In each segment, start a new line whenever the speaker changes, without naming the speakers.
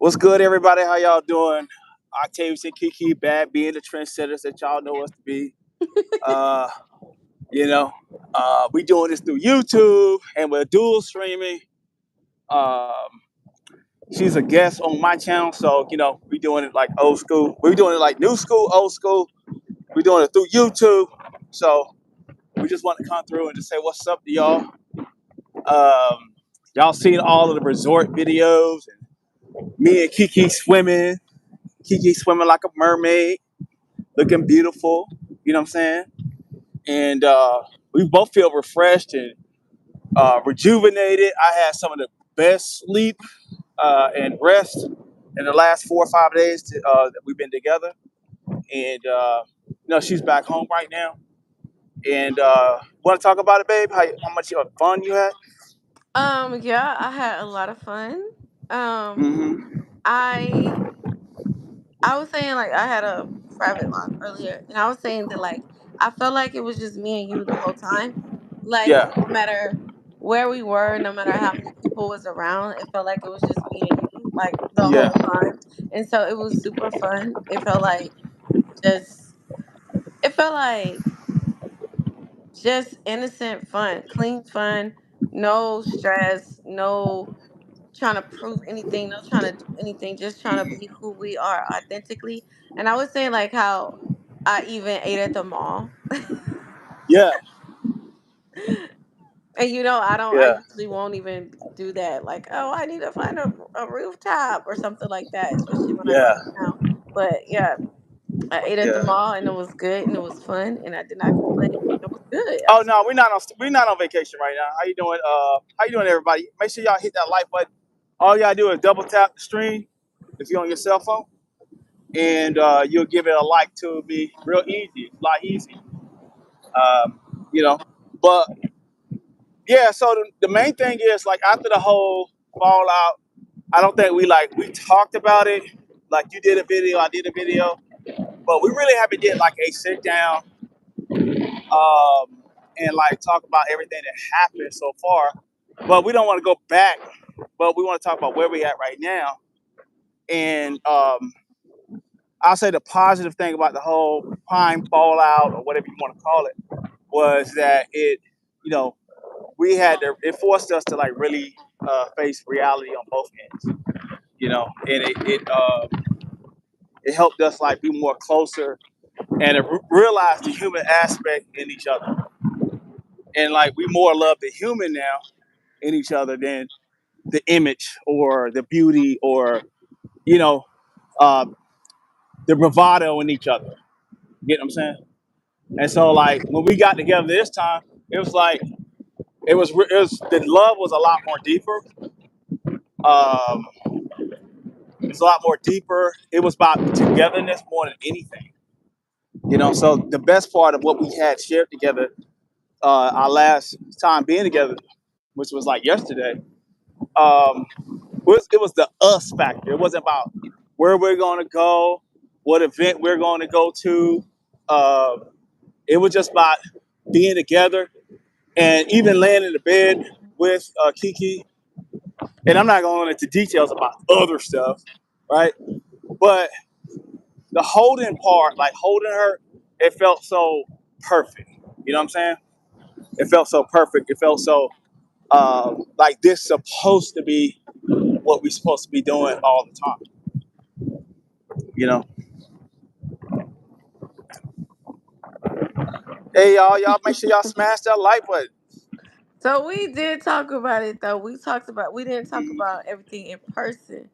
What's good, everybody? How y'all doing? Octavius and Kiki back being the trendsetters that y'all know us to be. Uh, you know, we doing this through YouTube and we're dual streaming. Um, she's a guest on my channel, so we doing it like old school. We're doing it like new school, old school. We're doing it through YouTube. So we just want to come through and just say what's up to y'all. Y'all seen all of the resort videos and me and Kiki swimming. Kiki swimming like a mermaid, looking beautiful. You know what I'm saying? And we both feel refreshed and rejuvenated. I had some of the best sleep and rest in the last 4 or 5 days that we've been together. And she's back home right now. And want to talk about it, babe? How much fun you had?
Yeah, I had a lot of fun. Um,
Mm-hmm.
I I was saying like I had a private live earlier, and I was saying that like I felt like it was just me and you the whole time. Like
Yeah,
no matter where we were, no matter how many people was around, it felt like it was just me and you like the
yeah,
whole time, and so it was super fun. Just it felt like just innocent fun, clean fun, no stress, no trying to prove anything, no trying to do anything, just trying to be who we are authentically. And I was saying like how I even ate at the mall.
yeah,
And I
yeah,
usually won't even do that. Like, oh, I need to find a rooftop or something like that, especially when I go
yeah,
downtown. But yeah, I ate at the
yeah.
mall and it was good and it was fun and I did not complain. It was good.
Oh no, we're not on vacation right now. How you doing? How you doing, everybody? Make sure y'all hit that like button. All you gotta do is double tap the stream if you're on your cell phone, and you'll give it a like to be real easy. It's a lot easy. Um, you know, but yeah. So the main thing is like after the whole fallout, I don't think we talked about it. Like you did a video, I did a video, but we really haven't did like a sit down and like talk about everything that happened so far. But we don't want to go back, but we want to talk about where we at right now. And I'll say the positive thing about the whole Prime fallout or whatever you want to call it was that you know, it forced us to like really face reality on both ends, and it helped us like be more closer and realize the human aspect in each other. And like we more love the human now in each other than the image or the beauty or you know uh, the bravado in each other. You get what I'm saying? And so like when we got together this time, it was like the love was a lot more deeper. Um, it's a lot more deeper. It was about togetherness more than anything. So the best part of what we had shared together, our last time being together, which was like yesterday, um, it was the us factor. It wasn't about where we're going to go, what event we're going to go to. Uh, it was just about being together and even laying in the bed with Kiki. And I'm not going into details about other stuff, right? But the holding part, like holding her, it felt so perfect. You know what I'm saying? It felt so perfect. It felt so like this supposed to be what we're supposed to be doing all the time. You know. Hey y'all make sure y'all smash that like button.
So we did talk about it though. We didn't talk about everything in person,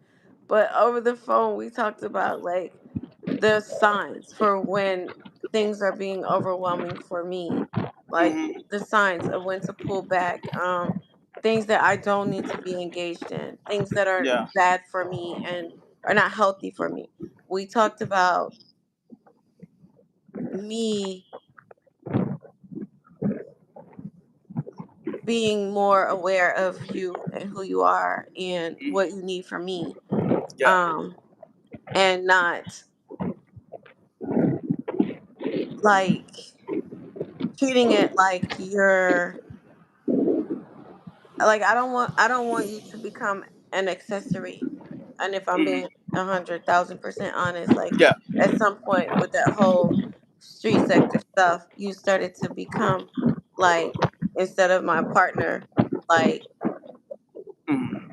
but over the phone we talked about like the signs for when things are being overwhelming for me. Like
Mm-hmm.
the signs of when to pull back. Things that I don't need to be engaged in, things that are
Yeah.
bad for me and are not healthy for me. We talked about me being more aware of you and who you are and what you need from me,
Yeah.
um and not like treating it like you're like I don't want you to become an accessory And if I'm
Mhm.
being 100,000% honest, like
Yeah.
at some point with that whole street sector stuff, you started to become like, instead of my partner, like
Mhm.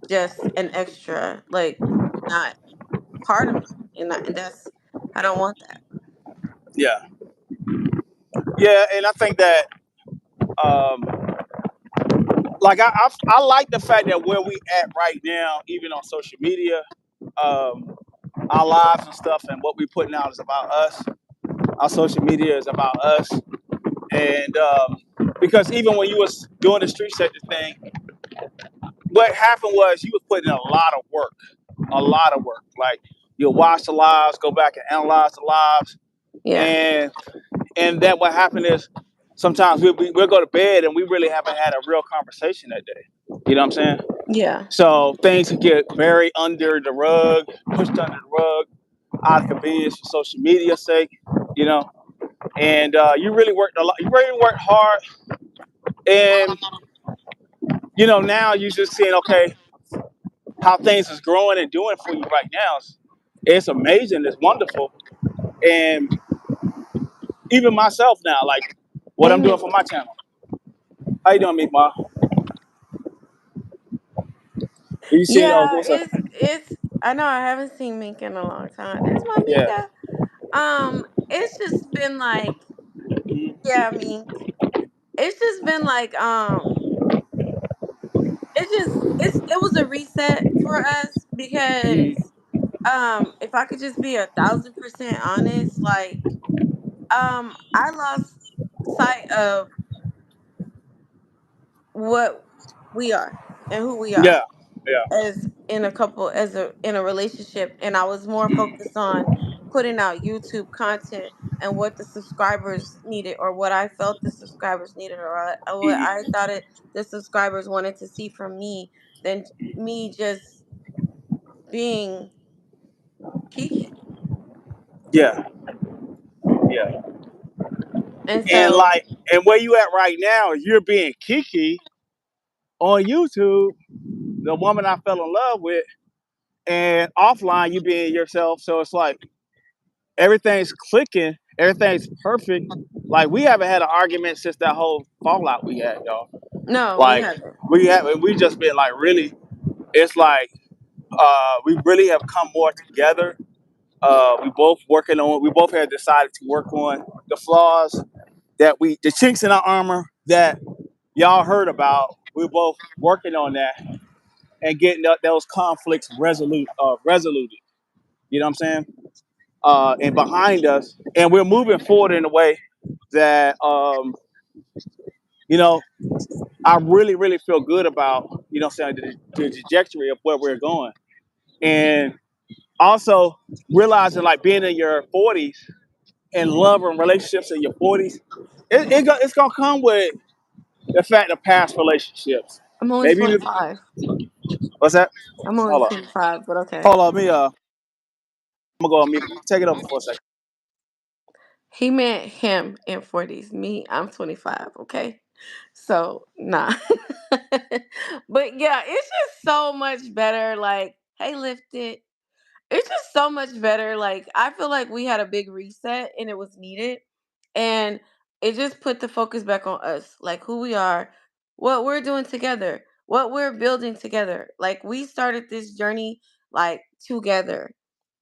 just an extra, like not part of me. And that's, I don't want that.
Yeah. Yeah, and I think that um, like I like the fact that where we at right now, even on social media, um, our lives and stuff, and what we putting out is about us. Our social media is about us, and because even when you was doing the street sector thing, what happened was you was putting in a lot of work, a lot of work. Like you'll watch the lives, go back and analyze the lives,
Yeah.
and that what happened is sometimes we'll go to bed and we really haven't had a real conversation that day. You know what I'm saying?
Yeah.
So things can get buried under the rug, pushed under the rug, out of convenience for social media's sake. You know, and you really worked a lot. You really worked hard, and now you're just seeing okay how things is growing and doing for you right now. It's amazing. It's wonderful, and even myself now, like what
Hey,
I'm doing
Meek.
for my channel. How you doing, Meek Ma? You see? Oh,
Yeah,
what's up?
it's. I know I haven't seen Mink in a long time. That's my
Yeah.
Mika. It's just been like, yeah, Mink. It's just been like, it was a reset for us
Mhm.
because, if I could just be 1,000% honest, like, I lost sight of what we are and who we are
Yeah. Yeah.
as in a couple, as a in a relationship, and I was more
Mhm.
focused on putting out YouTube content and what the subscribers needed, or what I felt the subscribers needed, or what I
Mhm.
thought the subscribers wanted to see from me, than me just being Kiki.
Yeah. Yeah.
And
And
so,
where you at right now? You're being Kiki on YouTube, the woman I fell in love with, and offline you being yourself. So it's like everything's clicking, everything's perfect. Like we haven't had an argument since that whole fallout we had, y'all.
no, we
Like
haven't.
we just been like really. It's like we really have come more together. We both had decided to work on the flaws the chinks in our armor that y'all heard about. We're both working on that and getting those conflicts resoluted. You know what I'm saying? And behind us, and we're moving forward in a way that you know I really, really feel good about. You know, what I'm saying the trajectory of where we're going, and also realizing like being in your 40s and love and relationships in your 40s, it's gonna come with the fact of past relationships.
I'm only
Maybe
25.
what's that?
I'm only
Hold on,
25, but okay.
hold on. I'm gonna go on mute. Take it over for a second.
He meant him in 40s. Me, I'm 25, okay? So, nah. But yeah, it's just so much better. Like, hey, Lifted. It's just so much better. Like, I feel like we had a big reset and it was needed. And it just put the focus back on us, like who we are, what we're doing together, what we're building together. Like, we started this journey like together,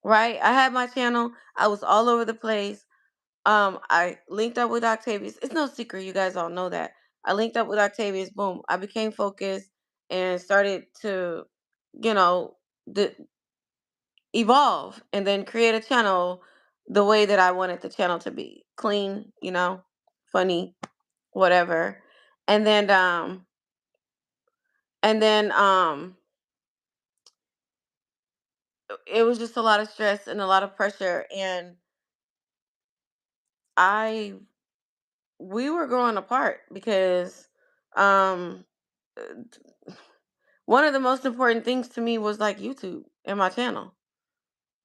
right? I had my channel, I was all over the place. I linked up with Octavius. It's no secret, you guys all know that. I linked up with Octavius, boom. I became focused and started to, you know, the evolve and then create a channel the way that I wanted the channel to be. Clean, funny, whatever. And then and then it was just a lot of stress and a lot of pressure, and I we were growing apart because um one of the most important things to me was like YouTube and my channel.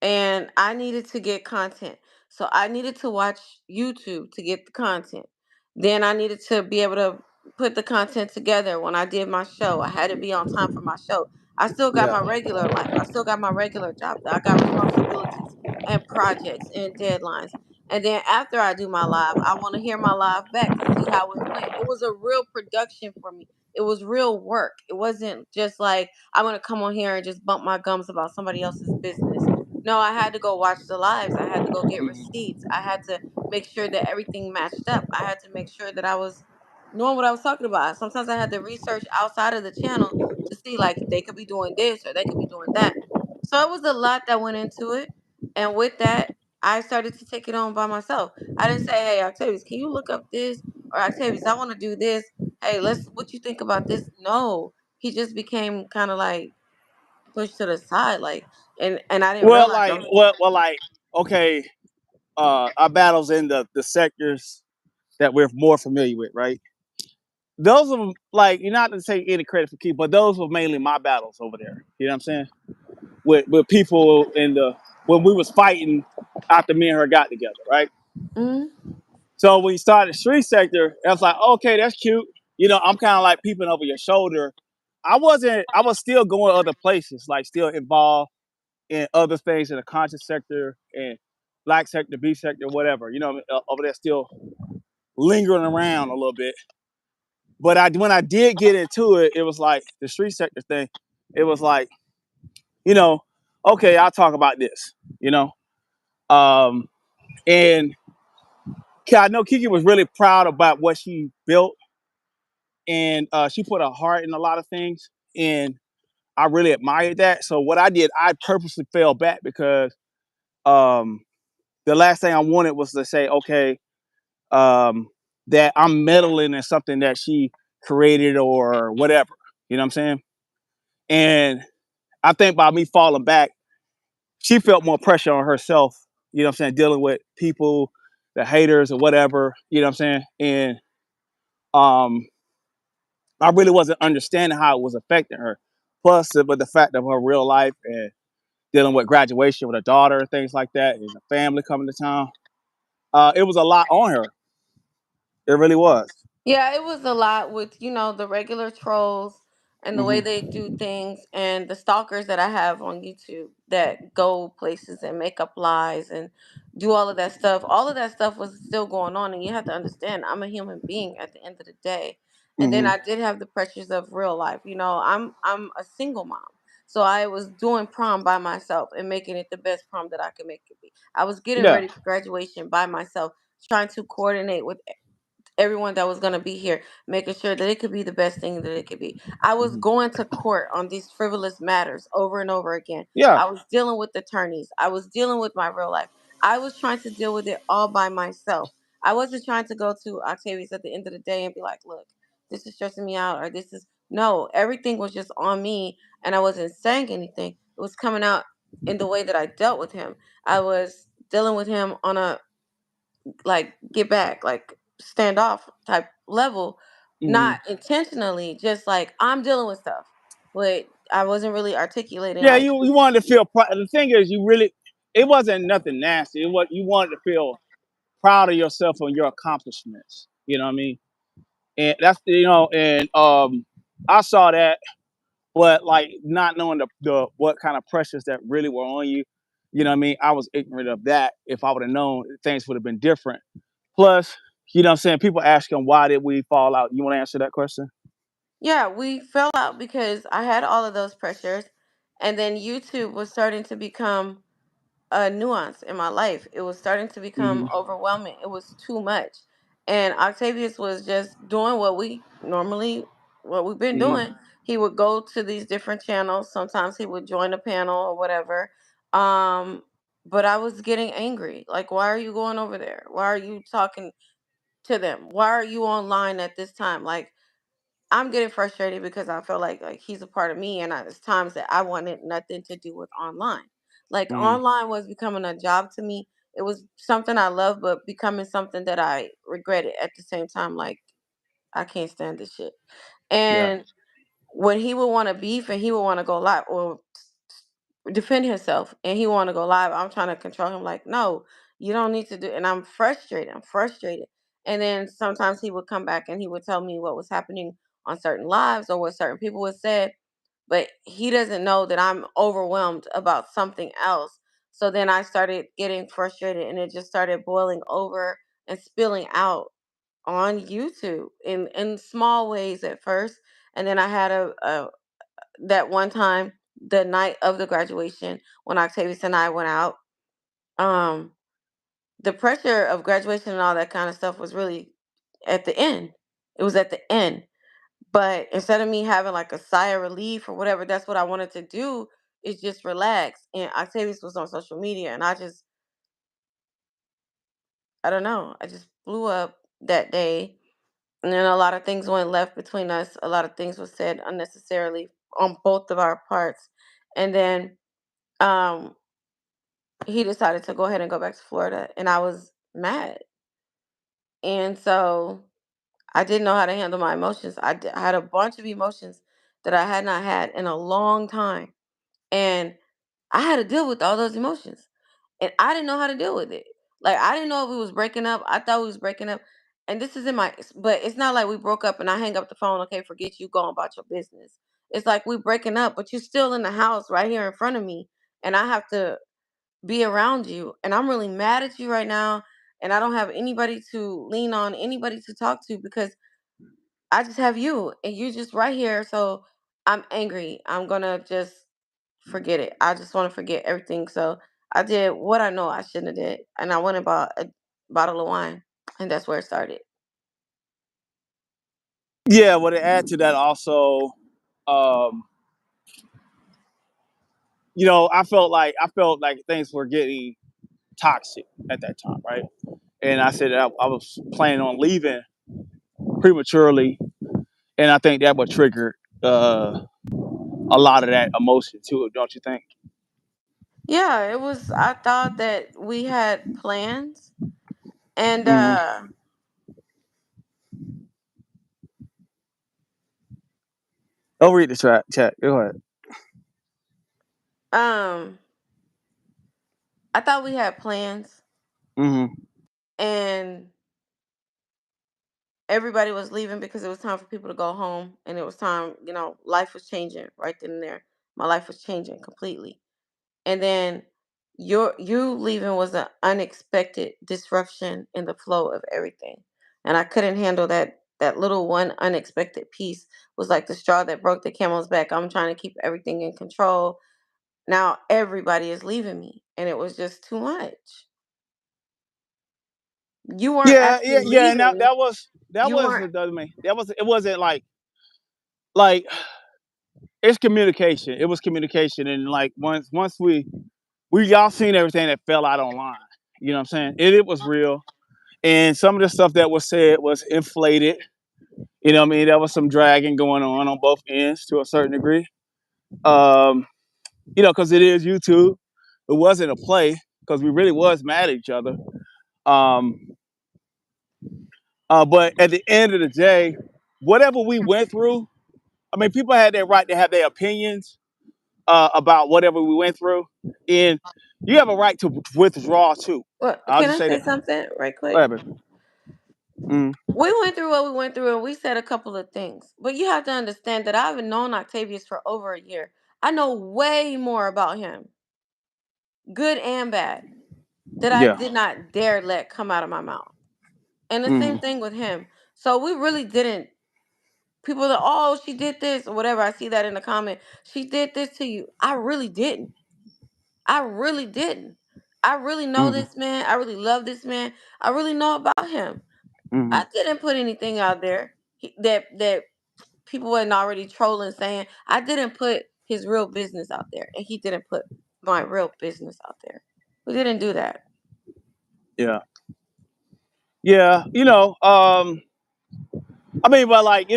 And I needed to get content. So I needed to watch YouTube to get the content. Then I needed to be able to put the content together when I did my show. I had to be on time for my show. I still got
Yeah.
my regular life. I still got my regular job. I got responsibilities and projects and deadlines. And then after I do my live, I want to hear my live back to see how it went. It was a real production for me. It was real work. It wasn't just like I'm gonna come on here and just bump my gums about somebody else's business. No, I had to go watch the lives. I had to go get
Mhm.
receipts. I had to make sure that everything matched up. I had to make sure that I was knowing what I was talking about. Sometimes I had to research outside of the channel to see like they could be doing this or they could be doing that. So it was a lot that went into it. And with that, I started to take it on by myself. I didn't say, "Hey, Octavius, can you look up this?" Or "Octavius, I want to do this. Hey, let's what you think about this?" No. He just became kind of like pushed to the side, like, and I didn't
Well,
realize I
like,
was.
like, okay, our battles in the sectors that we're more familiar with, right? Those are like, you're not to take any credit for Keith, but those were mainly my battles over there. You know what I'm saying? With people in the when we was fighting after me and her got together, right?
Mm,
So when you started street sector, I was like, okay, that's cute. You know, I'm kind of like peeping over your shoulder. I wasn't. I was still going other places, like still involved in other things in the conscious sector and black sector, B sector, whatever. You know, over there still lingering around a little bit. But when I did get into it, it was like the street sector thing. It was like, you know, okay, I'll talk about this. You know, um, and I know Kiki was really proud about what she built, and she put her heart in a lot of things, and I really admired that. So what I did, I purposely fell back because um, the last thing I wanted was to say, okay, um, that I'm meddling in something that she created or whatever. You know what I'm saying? And I think by me falling back, she felt more pressure on herself, you know what I'm saying, dealing with people, the haters or whatever, you know what I'm saying? And um, I really wasn't understanding how it was affecting her. Plus, with the fact of her real life and dealing with graduation with a daughter and things like that, and a family coming to town, it was a lot on her. It really was.
yeah, it was a lot with, the regular trolls and the way
Hmm.
they do things and the stalkers that I have on YouTube that go places and make up lies and do all of that stuff. All of that stuff was still going on, and you have to understand I'm a human being at the end of the day. And then
Hmm.
I did have the pressures of real life. I'm a single mom. So I was doing prom by myself and making it the best prom that I could make it be. I was getting
Yeah.
ready for graduation by myself, trying to coordinate with everyone that was going to be here, making sure that it could be the best thing that it could be. I was
Hmm.
going to court on these frivolous matters over and over again.
Yeah.
I was dealing with attorneys. I was dealing with my real life. I was trying to deal with it all by myself. I wasn't trying to go to Octavius at the end of the day and be like, look, this is stressing me out, or this is no, everything was just on me, and I wasn't saying anything. It was coming out in the way that I dealt with him. I was dealing with him on a like get back, like standoff type level,
Hmm.
not intentionally, just like I'm dealing with stuff, but I wasn't really articulating
Yeah,
like
you
this is.
wanted to feel proud. The thing is, you really, it wasn't nothing nasty. It was, you wanted to feel proud of yourself and your accomplishments. You know what I mean? And that's, and I saw that, but like not knowing the what kind of pressures that really were on you. You know what I mean? I was ignorant of that. If I would have known, things would have been different. Plus, you know what I'm saying? People asking why did we fall out? You want to answer that question?
Yeah, we fell out because I had all of those pressures, and then YouTube was starting to become a nuance in my life. It was starting to become
Hmm.
overwhelming. It was too much. And Octavius was just doing what we've been
Hmm.
doing. He would go to these different channels. Sometimes he would join a panel or whatever. Um, but I was getting angry. Like, why are you going over there? Why are you talking to them? Why are you online at this time? Like, I'm getting frustrated because I feel like he's a part of me, and there's times that I wanted nothing to do with online. Like
Hmm.
online was becoming a job to me. It was something I love, but becoming something that I regretted at the same time. Like I can't stand this shit.
Yeah.
And when he would want to beef and he would want to go live or defend himself and he want to go live, I'm trying to control him. Like no, you don't need to do. And I'm frustrated. I'm frustrated. And then sometimes he would come back and he would tell me what was happening on certain lives or what certain people would said, but he doesn't know that I'm overwhelmed about something else. So then I started getting frustrated, and it just started boiling over and spilling out on YouTube in small ways at first. And then I had a that one time, the night of the graduation, when Octavius and I went out. Um, the pressure of graduation and all that kind of stuff was really at the end. It was at the end. But instead of me having like a sigh of relief or whatever, that's what I wanted to do, is just relax. And Octavius was on social media, and I don't know, I just blew up that day. And then a lot of things went left between us. A lot of things was said unnecessarily on both of our parts. And then um, he decided to go ahead and go back to Florida, and I was mad. And so I didn't know how to handle my emotions. I had a bunch of emotions that I had not had in a long time. And I had to deal with all those emotions. And I didn't know how to deal with it. Like, I didn't know if we was breaking up. I thought we was breaking up. And this is in my, but it's not like we broke up and I hang up the phone. Okay, forget you, go about your business. It's like we breaking up, but you're still in the house right here in front of me. And I have to be around you. And I'm really mad at you right now. And I don't have anybody to lean on, anybody to talk to, because I just have you and you just right here. So I'm angry. I'm gonna just forget it. I just want to forget everything. So I did what I know I shouldn't have did, and I went and bought a bottle of wine, and that's where it started.
Yeah, well, to add to that also, um, I felt like things were getting toxic at that time, right? And I said I was planning on leaving prematurely, and I think that would trigger a lot of that emotion too, don't you think?
Yeah, it was. I thought that we had plans, and
Mm-hmm. I'll read the chat. Go ahead.
um, I thought we had plans,
Mm-hmm.
and everybody was leaving because it was time for people to go home, and it was time. Life was changing right then and there. My life was changing completely. And then you leaving was an unexpected disruption in the flow of everything. And I couldn't handle that little one unexpected piece was like the straw that broke the camel's back. I'm trying to keep everything in control. Now everybody is leaving me, and it was just too much. You weren't
Yeah,
actually
yeah, and that,
leaving.
that was that
You
was
weren't.
the I mean, that was it wasn't like it's communication. It was communication, and like once we y'all seen everything that fell out online. You know what I'm saying? It was real, and some of the stuff that was said was inflated. You know what I mean? There was some dragging going on both ends to a certain degree. Um, because it is YouTube. It wasn't a play because we really was mad at each other. Um, but at the end of the day, whatever we went through, I mean, people had their right to have their opinions about whatever we went through, and you have a right to withdraw too.
Well,
I'll
can
just
I
say
say
that.
something right quick?
Whatever. Mm.
We went through what we went through, and we said a couple of things. But you have to understand that I've known Octavius for over a year. I know way more about him, good and bad, that I
Yeah.
did not dare let come out of my mouth. And the same
Mm.
thing with him. So we really didn't. People that, oh, she did this or whatever. I see that in the comment. She did this to you. I really didn't. I really didn't. I really know
Mm.
this man. I really love this man. I really know about him.
Mm.
I didn't put anything out there that people wasn't already trolling, saying I didn't put his real business out there, and he didn't put my real business out there. We didn't do that.
Yeah. Yeah. I mean, but like,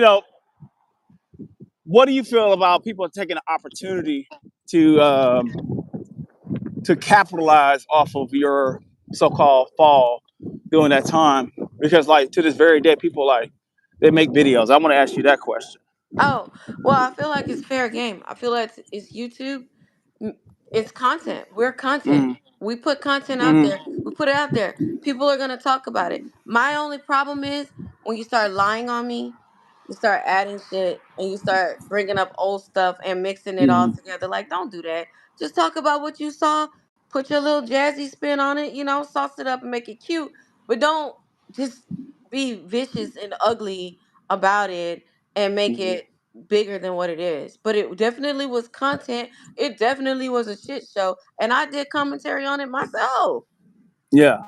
what do you feel about people taking the opportunity to to capitalize off of your so-called fall during that time? Because like to this very day, people like they make videos. I want to ask you that question.
Oh, well, I feel like it's fair game. I feel like it's YouTube. M- It's content. We're content.
Mm.
We put content out
Mm.
there. We put it out there. People are gonna talk about it. My only problem is when you start lying on me. You start adding shit and you start bringing up old stuff and mixing it all
Hmm.
together. Like, don't do that. Just talk about what you saw, put your little jazzy spin on it, sauce it up and make it cute. But don't just be vicious and ugly about it and make
Hmm.
it bigger than what it is. But it definitely was content. It definitely was a shit show. And I did commentary on it myself.
Yeah,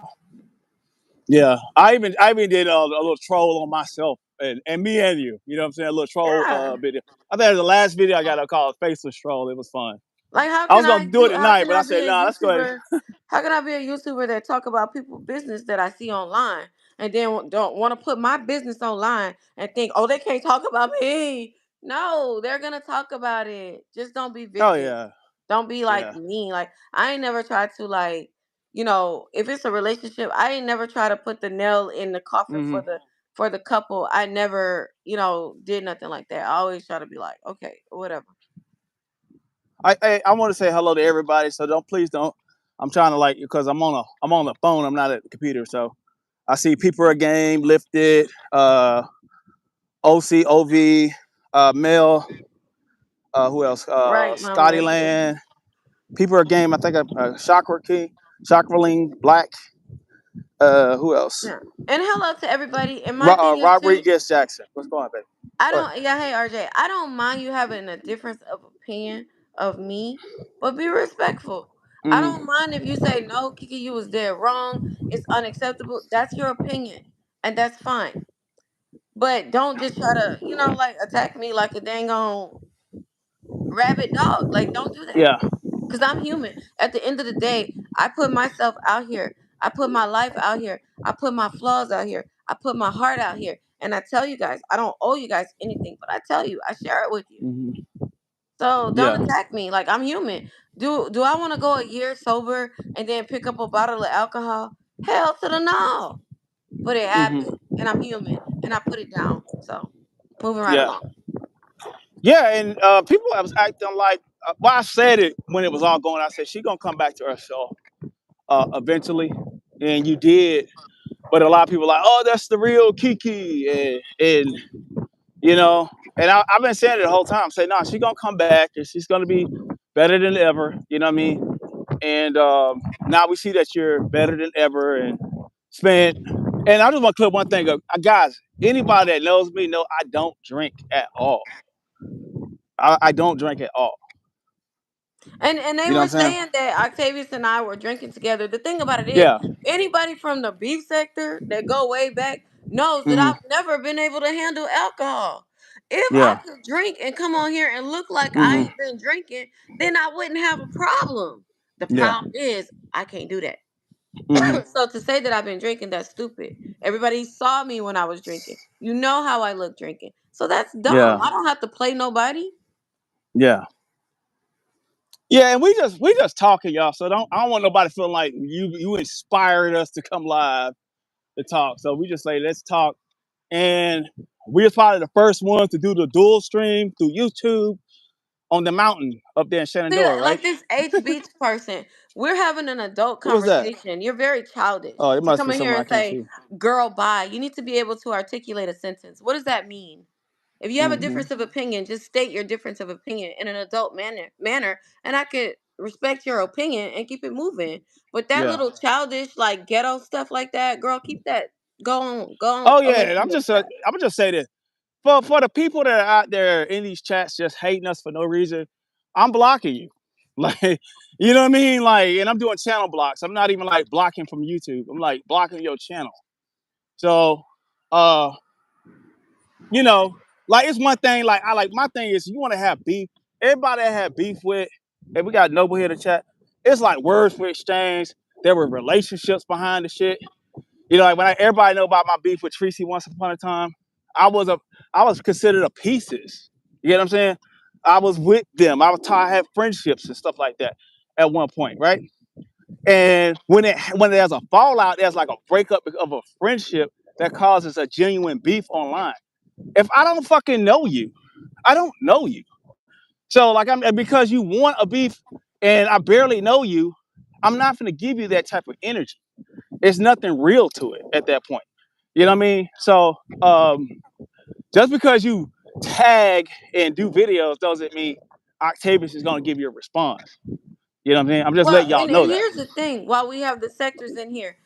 yeah. I even did a little troll on myself and me and you. You know what I'm saying? A little troll
Yeah.
video. I think it was the last video I got to call a faceless troll. It was fun.
Like
I was gonna do it
how
tonight,
can
but I
I be
said,
a
nah, let's go ahead.
YouTuber? How can I be a YouTuber that talk about people business that I see online and then don't want to put my business online and think, "Oh, they can't talk about me." No, they're going to talk about it. Just don't be
Oh
vicious.
yeah,
Don't be like
yeah.
mean. Like I ain't never tried to like, if it's a relationship, I ain't never try to put the nail in the coffin
Hmm.
for the couple. I never, did nothing like that. I always try to be like, "Okay, whatever."
I want to say hello to everybody. So please don't. I'm trying to like because I'm on the phone. I'm not at the computer. So I see people a game lifted. OCOV, Mel. Who else?
Right, Mama
Scotty
F.
Land. People a game. I think Chakra King, Chakraling Black. Who else?
Yeah. And hello to everybody. And my thing is too,
Rodriguez Jackson. What's going on, baby?
I
Go ahead.
don't yeah, hey RJ, I don't mind you having a difference of opinion of me, but be respectful. I don't
Hmm.
mind if you say no, Kiki, you was dead wrong. It's unacceptable. That's your opinion. And that's fine. But don't just try to, like attack me like a dang on rabid dog. Like don't do that.
Yeah.
Because I'm human. At the end of the day, I put myself out here. I put my life out here. I put my flaws out here. I put my heart out here. And I tell you guys, I don't owe you guys anything, but I tell you, I share it with you.
Hmm.
So don't
Yeah.
attack me. Like I'm human. Do I want to go a year sober and then pick up a bottle of alcohol? Hell to the no. But it happened.
Hmm.
And I'm human. And I put it down. So moving right
Yeah.
along.
Yeah, and people was acting like, well, I said it when it was all going. I said she gonna come back to her show eventually, and you did. But a lot of people like, oh, that's the real Kiki, and you know, and I've been saying it the whole time. Say, no, she's gonna come back, and she's gonna be better than ever. You know what I mean? And now we see that you're better than ever, and spent. And I just want to clear one thing up, guys. Anybody that knows me know I don't drink at all. I don't drink at all.
And they
You know
were
what I'm saying?
saying that Octavius and I were drinking together. The thing about it is,
Yeah.
anybody from the beef sector that go way back knows that
Hmm.
I've never been able to handle alcohol. If I
Yeah.
could drink and come on here and look like I
Hmm.
ain't been drinking, then I wouldn't have a problem. The
Yeah.
problem is I can't do that.
Hmm.
So to say that I've been drinking, that's stupid. Everybody saw me when I was drinking. You know how I look drinking. So that's dumb.
Yeah.
I don't have to play nobody.
Yeah. Yeah. And we just talking, y'all. So I don't want nobody feeling like you inspired us to come live to talk. So we just say let's talk. And we was probably the first ones to do the dual stream through YouTube on the mountain up there in
See,
Shenandoah, right?
like this H Beach person, we're having an adult
Who was that?
conversation. You're very childish
Oh, it
to
must
come
be
in here
someone I
and
can't
say,
see.
girl, bye. You need to be able to articulate a sentence. What does that mean? If you have a
Hmm.
difference of opinion, just state your difference of opinion in an adult manner, and I could respect your opinion and keep it moving. But that
Yeah.
little childish, like ghetto stuff like that, girl, keep that. Go on
Oh
away
yeah. And
from your side.
I'm gonna just say this. For the people that are out there in these chats just hating us for no reason, I'm blocking you. Like, you know what I mean? Like, and I'm doing channel blocks. I'm not even like blocking from YouTube. I'm like blocking your channel. So, uh, you know, like it's one thing. Like I like my thing is you want to have beef. Everybody that had beef with, and we got Noble here to chat. It's like words were exchanged. There were relationships behind the shit. You know, like everybody know about my beef with Tracy once upon a time. I was a I was considered a pieces. You get what I'm saying? I was with them. I had friendships and stuff like that at one point, right? And when there's a fallout, there's like a breakup of a friendship that causes a genuine beef online. If I don't fucking know you, I don't know you. So like because you want a beef and I barely know you, I'm not gonna give you that type of energy. There's nothing real to it at that point. You know what I mean? So Just because you tag and do videos doesn't mean Octavius is gonna give you a response. You know what I'm saying? I'm just
Well,
letting y'all
and
know that.
here's the thing: while we have the sectors in here,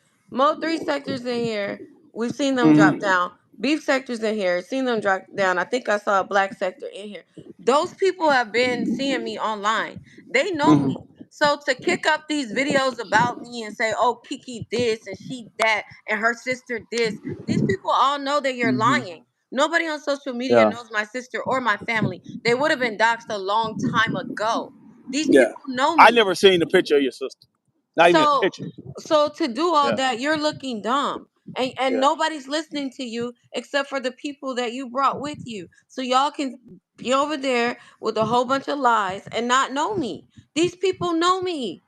three sectors in here, we've seen them drop
Mm-hmm.
down. Beef sectors in here, seen them drop down. I think I saw a black sector in here. Those people have been seeing me online. They know
Mm-hmm.
me. So to kick up these videos about me and say, "Oh, Kiki this and she that and her sister this," these people all know that you're
Mm-hmm.
lying. Nobody on social media
Yeah.
knows my sister or my family. They would have been doxxed a long time ago. These
Yeah.
people know
I
me.
never seen the picture of your sister. Not even a
So
picture.
to do all
Yeah.
that, you're looking dumb. And
Yeah.
nobody's listening to you except for the people that you brought with you. So y'all can be over there with a whole bunch of lies and not know me. These people know me.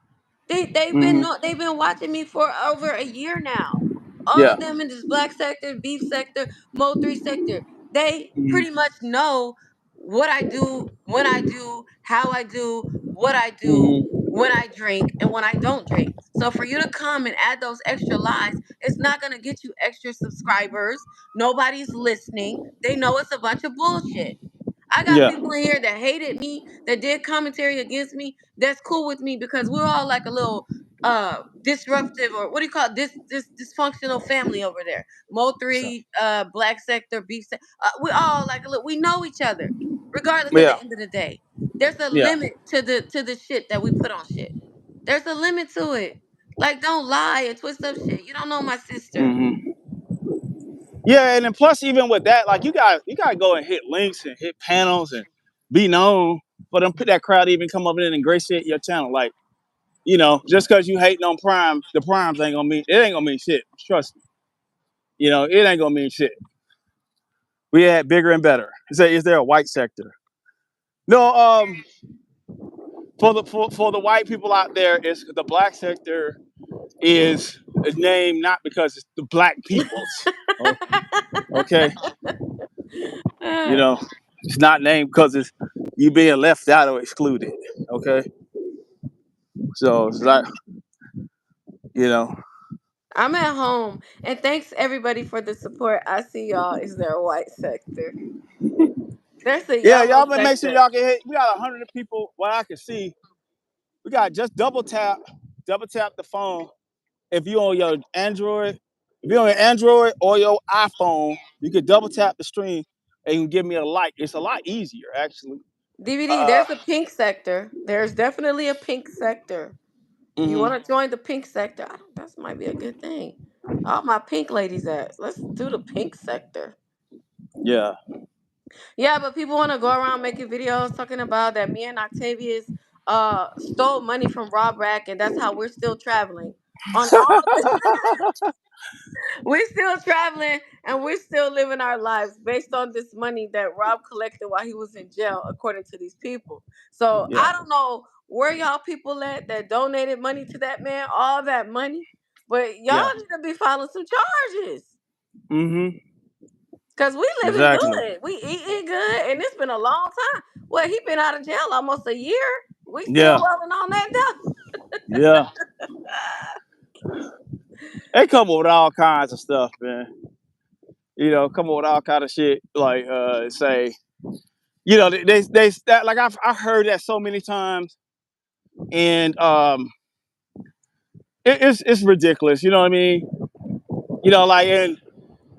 Mm-hmm.
They've been watching me for over a year now. All
Yeah.
of them in this black sector, beef sector, mo three sector. They pretty
Mm-hmm.
much know what I do, when I do, how I do, what I do,
Mm-hmm.
when I drink and when I don't drink. So for you to come and add those extra lies, it's not gonna get you extra subscribers. Nobody's listening. They know it's a bunch of bullshit. I got
Yeah.
people in here that hated me, that did commentary against me. That's cool with me because we're all like a little disruptive, or what do you call it? This dysfunctional family over there. Mo
So,
three, black sector, beef sector. We all like a little. We know each other, regardless. At
yeah.
the end of the day, there's a
Yeah.
limit to the shit that we put on shit. There's a limit to it. Like, don't lie and twist up shit. You don't know my sister.
Mm-hmm. Yeah, and then plus even with that, like you gotta go and hit links and hit panels and be known for them put that crowd even come up in and ingratiate your channel. Like, just because you hating on Prime, the Primes ain't gonna mean shit. Trust me. It ain't gonna mean shit. We had bigger and better. Is there a white sector? No, for the white people out there, it's the black sector is named not because it's the black people's. Oh, okay. You know, it's not named because it's you being left out or excluded. Okay. So it's like, you know,
I'm at home, and thanks everybody for the support. I see y'all. Is there a white sector? There's a
yeah,
yellow
y'all been make sure
sector.
y'all can hit. We got 100 people. What I can see, we got just double tap the phone. If you on your Android, if you're on your Android or your iPhone, you can double tap the screen and you can give me a like. It's a lot easier actually.
DVD.
Uh,
There's a pink sector. There's definitely a pink sector. You
mm-hmm.
want to join the pink sector? I don't, that might be a good thing. All my pink ladies at. Let's do the pink sector.
Yeah.
Yeah, but people want to go around making videos talking about that me and Octavius stole money from Rob Rack, and that's how we're still traveling. On all we're still traveling and we're still living our lives based on this money that Rob collected while he was in jail, according to these people. So
Yeah.
I don't know where y'all people at that donated money to that man, all that money, but y'all
Yeah.
need to be filing some charges.
Mm-hmm.
Cause we living
Exactly.
good, we eating good, and it's been a long time. Well, he been out of jail almost a year. We still
Yeah.
rolling on that dough.
Yeah. They come up with all kinds of stuff, man. Come up with all kind of shit like say, they that like I heard that so many times, and it's ridiculous. You know what I mean? Like, and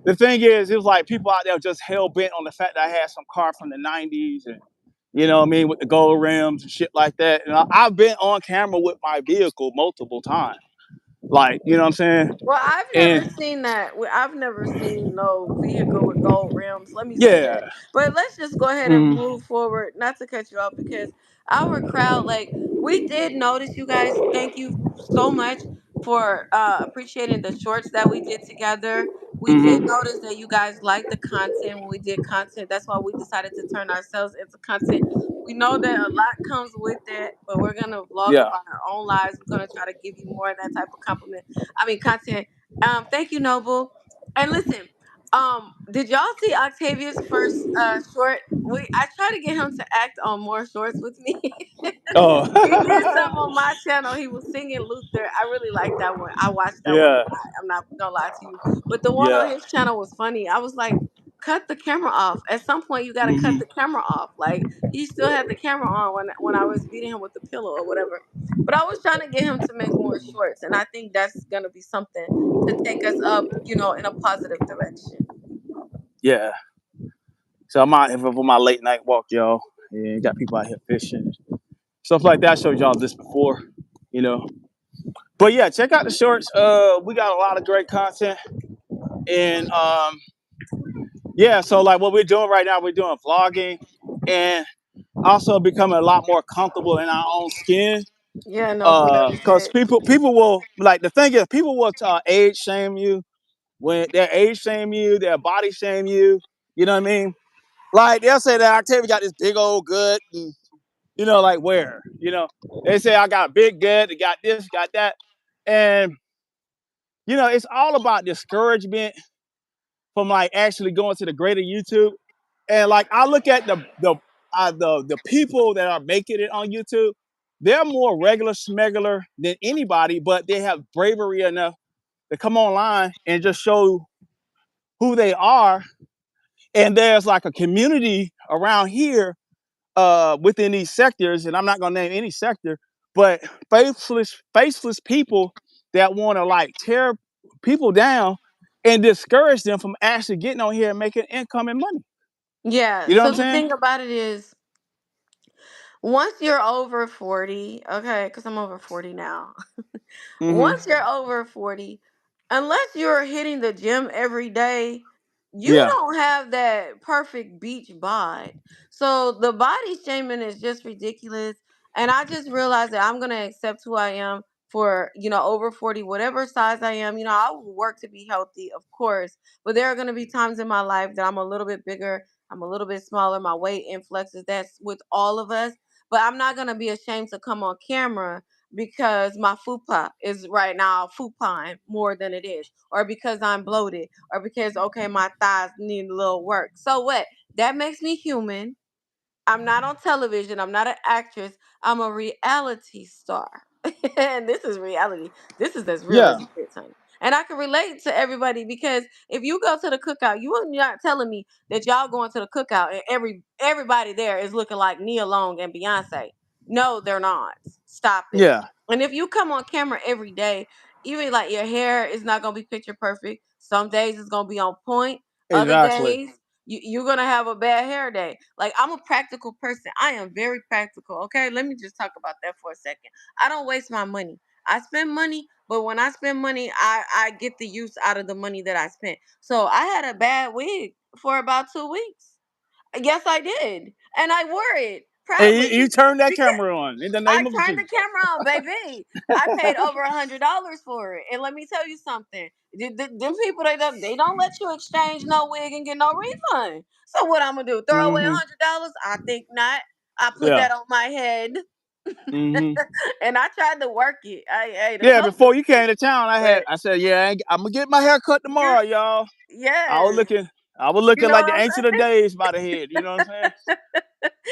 the thing is, it was like people out there just hell bent on the fact that I had some car from the '90s, and you know what I mean, with the gold rims and shit like that. And I've been on camera with my vehicle multiple times. Like, you know what I'm saying?
Well, I've never
And
seen that. I've never seen no vehicle with gold rims. Let me say that.
yeah.
But let's just go ahead and
Mm-hmm.
move forward. Not to cut you off, because our crowd, like, we did notice you guys. Thank you so much for appreciating the shorts that we did together. We did
Mm-hmm.
notice that you guys liked the content when we did content. That's why we decided to turn ourselves into content. We know that a lot comes with that, but we're gonna vlog
Yeah.
about our own lives. We're gonna try to give you more of that type of compliment. I mean, content. Thank you, Noble. And listen, did y'all see Octavia's first short? I tried to get him to act on more shorts with me.
Oh.
He did some on my channel. He was singing Luther. I really liked that one. I watched that one a
Yeah.
lot. I'm not gonna lie to you. But the one on
Yeah.
his channel was funny. I was like, cut the camera off. At some point, you got to cut
Hmm.
the camera off. Like he still had the camera on when I was beating him with the pillow or whatever. But I was trying to get him to make more shorts, and I think that's gonna be something to take us up, in a positive direction.
Yeah. So I'm out here for my late night walk, y'all. And got people out here fishing, stuff like that. I showed y'all this before, you know. But yeah, check out the shorts. We got a lot of great content, and yeah. So like what we're doing right now, we're doing vlogging, and also becoming a lot more comfortable in our own skin.
Yeah, no
Because
bullshit.
people will like the thing is people will age shame you when they age shame you, their body shame you. You know what I mean? Like they'll say that Octavia got this big old gut, and like where? They say I got a big gut, they got this, got that, and it's all about discouragement from like actually going to the greater YouTube. And like I look at the people that are making it on YouTube, they're more regular smegular than anybody, but they have bravery enough to come online and just show who they are. And there's like a community around here within these sectors, and I'm not gonna name any sector, but faceless people that want to like tear people down and discourage them from actually getting on here and making income and money.
Yeah.
You know what
So
I'm
the
saying?
thing about it is, once you're over 40, okay, because I'm over 40 now.
Mm-hmm.
Once you're over 40, unless you're hitting the gym every day, you
Yeah.
don't have that perfect beach bod. So the body shaming is just ridiculous. And I just realized that I'm going to accept who I am for, over 40, whatever size I am. I will work to be healthy, of course. But there are going to be times in my life that I'm a little bit bigger, I'm a little bit smaller, my weight influxes. That's with all of us. But I'm not going to be ashamed to come on camera because my fupa is right now fupaing more than it is, or because I'm bloated, or because okay my thighs need a little work. So what? That makes me human. I'm not on television. I'm not an actress. I'm a reality star. And this is reality. This is as real
Yeah.
as it gets, honey. And I can relate to everybody because if you go to the cookout, you are not telling me that y'all going to the cookout and everybody there is looking like Nia Long and Beyonce. No, they're not. Stop it.
Yeah.
And if you come on camera every day, even like your hair is not gonna be picture perfect. Some days it's gonna be on point. Other
Exactly.
days you're gonna have a bad hair day. Like I'm a practical person. I am very practical. Okay, let me just talk about that for a second. I don't waste my money. I spend money, but when I spend money, I get the use out of the money that I spent. So I had a bad wig for about 2 weeks. Yes, I did, and I wore it
And
proudly
you turn that
because
camera on in the
I
name of
turned the
Jesus.
camera on, baby. I paid over $100 for it, and let me tell you something. Them people they don't let you exchange no wig and get no refund. So what I'm gonna do? Throw away
Mm-hmm.
$100? I think not. I put
Yeah.
that on my head,
Mm-hmm.
and I tried to work it. Hey, the
Yeah.
clothes
Before
look
you came
cute,
to town,
but
I said, yeah, I'm gonna get my hair cut
you,
tomorrow, y'all. I was
yes,
looking, I was
you
looking
know
like
what
the
I'm
ancient of
saying.
days by the head. You know what I'm saying?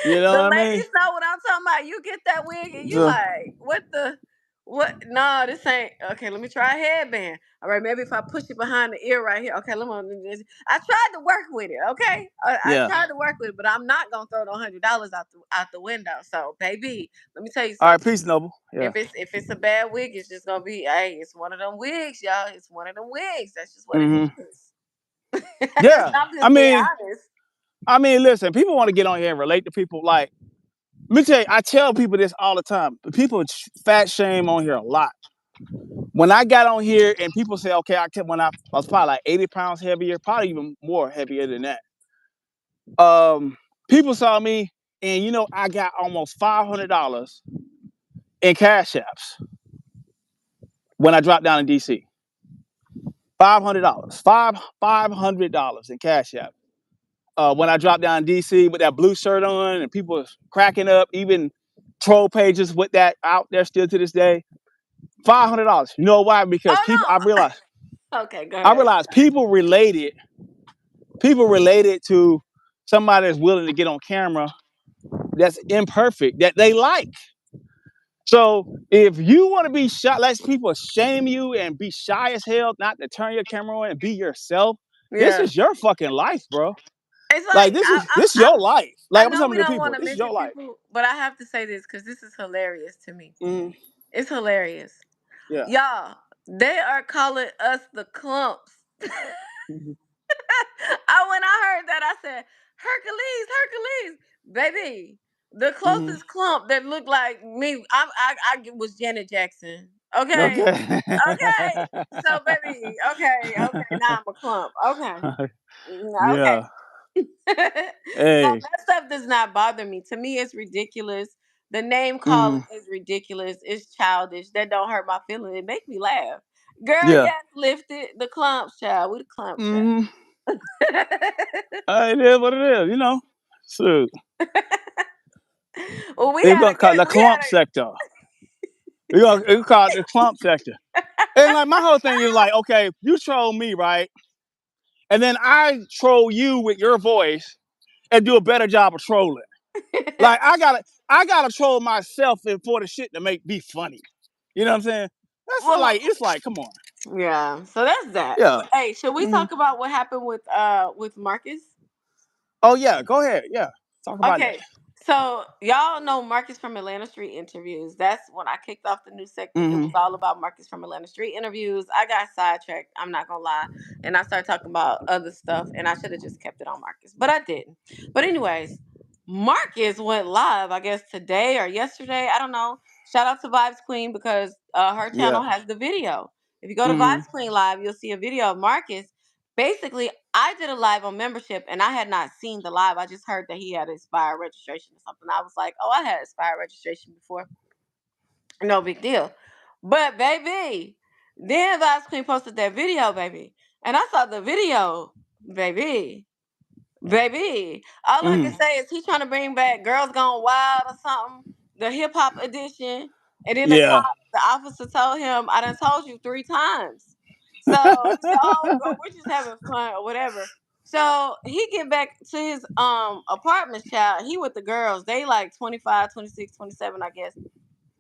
You know
The
what I mean?
ladies know what I'm talking about. You get that wig and you
So,
like, what the what? No, this ain't okay. Let me try a headband. All right, maybe if I push it behind the ear right here. Okay, let me. I tried to work with it. Okay, I
yeah.
tried to work with it, but I'm not gonna throw the $100 out the window. So, baby, let me tell you
All right.
something.
Peace, Noble. Yeah.
If it's a bad wig, it's just gonna be. Hey, it's one of them wigs, y'all. It's one of them wigs. That's just what it
Mm-hmm.
is.
Yeah.
I'm
I
just being
mean,
honest.
listen, people want to get on here and relate to people. Like, let me tell you, I tell people this all the time. People fat shame on here a lot. When I got on here and people say, okay, when I was probably like 80 pounds heavier, probably even more heavier than that. Um, People saw me and I got almost $500 in cash apps when I dropped down in DC. $500, $500 in cash app. When I dropped down in DC with that blue shirt on, and people was cracking up, even troll pages with that out there still to this day. $500. You know why? Because people,
Oh no. Okay, go
I
ahead.
realized people related to somebody that's willing to get on camera that's imperfect that they like. So if you want to be shy, let people shame you and be shy as hell, not to turn your camera on and be yourself This
Yeah.
is your fucking life, bro.
It's
Like
like
this is your life.
I
Like I'm
know
telling
we
the
don't
people,
want to
this is
mention
your life.
people, but I have to say this because this is hilarious to me.
Mm,
It's hilarious.
yeah.
Y'all, they are calling us the clumps.
Mhm.
When I heard that, I said, Hercules, Hercules. Baby, the
Mhm.
closest clump that looked like me, I was Janet Jackson. Okay?
Okay.
Okay. So, baby, okay, okay, now I'm a clump. Okay. Okay.
Yeah.
So
Hey.
that stuff does not bother me. To me, it's ridiculous. The name calling
Mhm.
is ridiculous. It's childish. That don't hurt my feelings. It make me laugh. Girl,
Yeah.
yes, lifted the clumps, child. We the clump
Mhm.
child.
It is what it is, you know. So
Well, we
they
had
gonna
a
call it
good.
the
We had
clump sector. We call it the clump sector. And like my whole thing is like, okay, you troll me, right? And then I troll you with your voice and do a better job of trolling.
a.
Like I gotta troll myself and for the shit to make be funny. You know what I'm saying? That's
Well,
like it's like, come on.
yeah. So that's that.
Yeah.
But hey, should we
Mhm.
talk about what happened with Marcus?
Oh yeah, go ahead. Yeah. Talk about that.
Okay, so y'all know Marcus from Atlanta Street interviews. That's when I kicked off the new segment. It was
Hmm.
all about Marcus from Atlanta Street interviews. I got sidetracked. I'm not gonna lie, and I started talking about other stuff, and I should have just kept it on Marcus, but I didn't. But anyways, Marcus went live. I guess today or yesterday. I don't know. Shout out to Vibes Queen because her channel
Yeah.
has the video. If you go to
Hmm.
Vibes Queen live, you'll see a video of Marcus. Basically, I did a live on membership and I had not seen the live. I just heard that he had expired registration or something. I was like, oh, I had expired registration before. No big deal. But baby, then Vibes Queen posted that video, baby. And I saw the video, baby. Baby, all I can
Hmm.
say is he trying to bring back Girls Gone Wild or something, the hip hop edition. And then
Yeah.
the officer told him, I done told you 3 times. So he said, oh, we're just having fun or whatever. So he get back to his apartment, child. He with the girls. They like 25, 26, 27, I guess.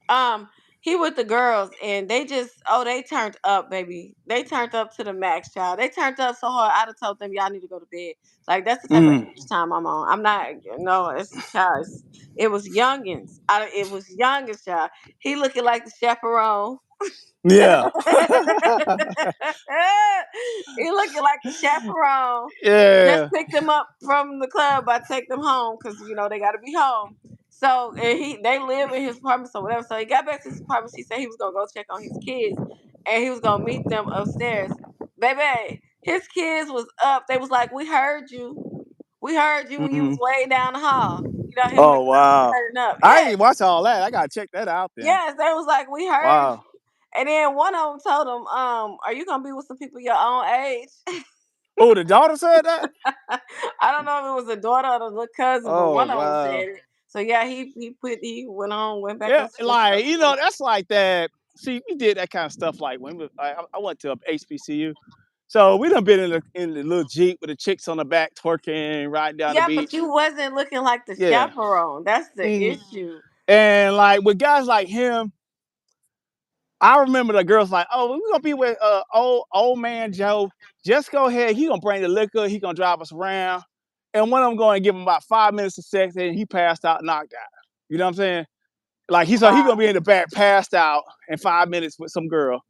Um, he with the girls and they just they turned up, baby. They turned up to the max, child. They turned up so hard. I'd have told them y'all need to go to bed. Like that's the type of
Hmm.
energy time I'm on. I'm not no, it's child. It was youngins. It was youngins, child. He looking like the chaperone.
Yeah.
He looking like the chaperone. Just
Yeah.
picked them up from the club. I take them home because they got to be home. So and they live in his apartment or whatever. So he got back to his apartment. He said he was gonna go check on his kids, and he was gonna meet them upstairs. Baby, his kids was up. They was like, "We heard you. We heard you when you
Hmm.
was way down the hall." Him and the
Oh
girls was
wow.
turning up.
I
Yes,
ain't watch all that. I gotta check that out then.
yes. They was like, "We heard you."
Wow.
And then one of them told him, "Are you gonna be with some people your own age?"
Oh, the daughter said that?
I don't know if it was a daughter or the little cousin, but
Oh
one of them
wow.
said it. So yeah, he went back
Yeah,
upstairs to go
like
check on
that's like that. See, we did that kind of stuff like when I went to HBCU. So we done been in the little Jeep with the chicks on the back twerking, riding down the
Yeah, but
beach.
you wasn't looking like the
Yeah.
chaperone. That's the
Mhm.
issue.
And like with guys like him, I remember the girls like, oh, we're gonna be with old man Joe. Just go ahead. He gonna bring the liquor. He gonna drive us around. And one of them going to give him about 5 minutes of sex, and he passed out, knocked out. You know what I'm saying? Like he gonna
Wow.
be in the back, passed out in 5 minutes with some girl.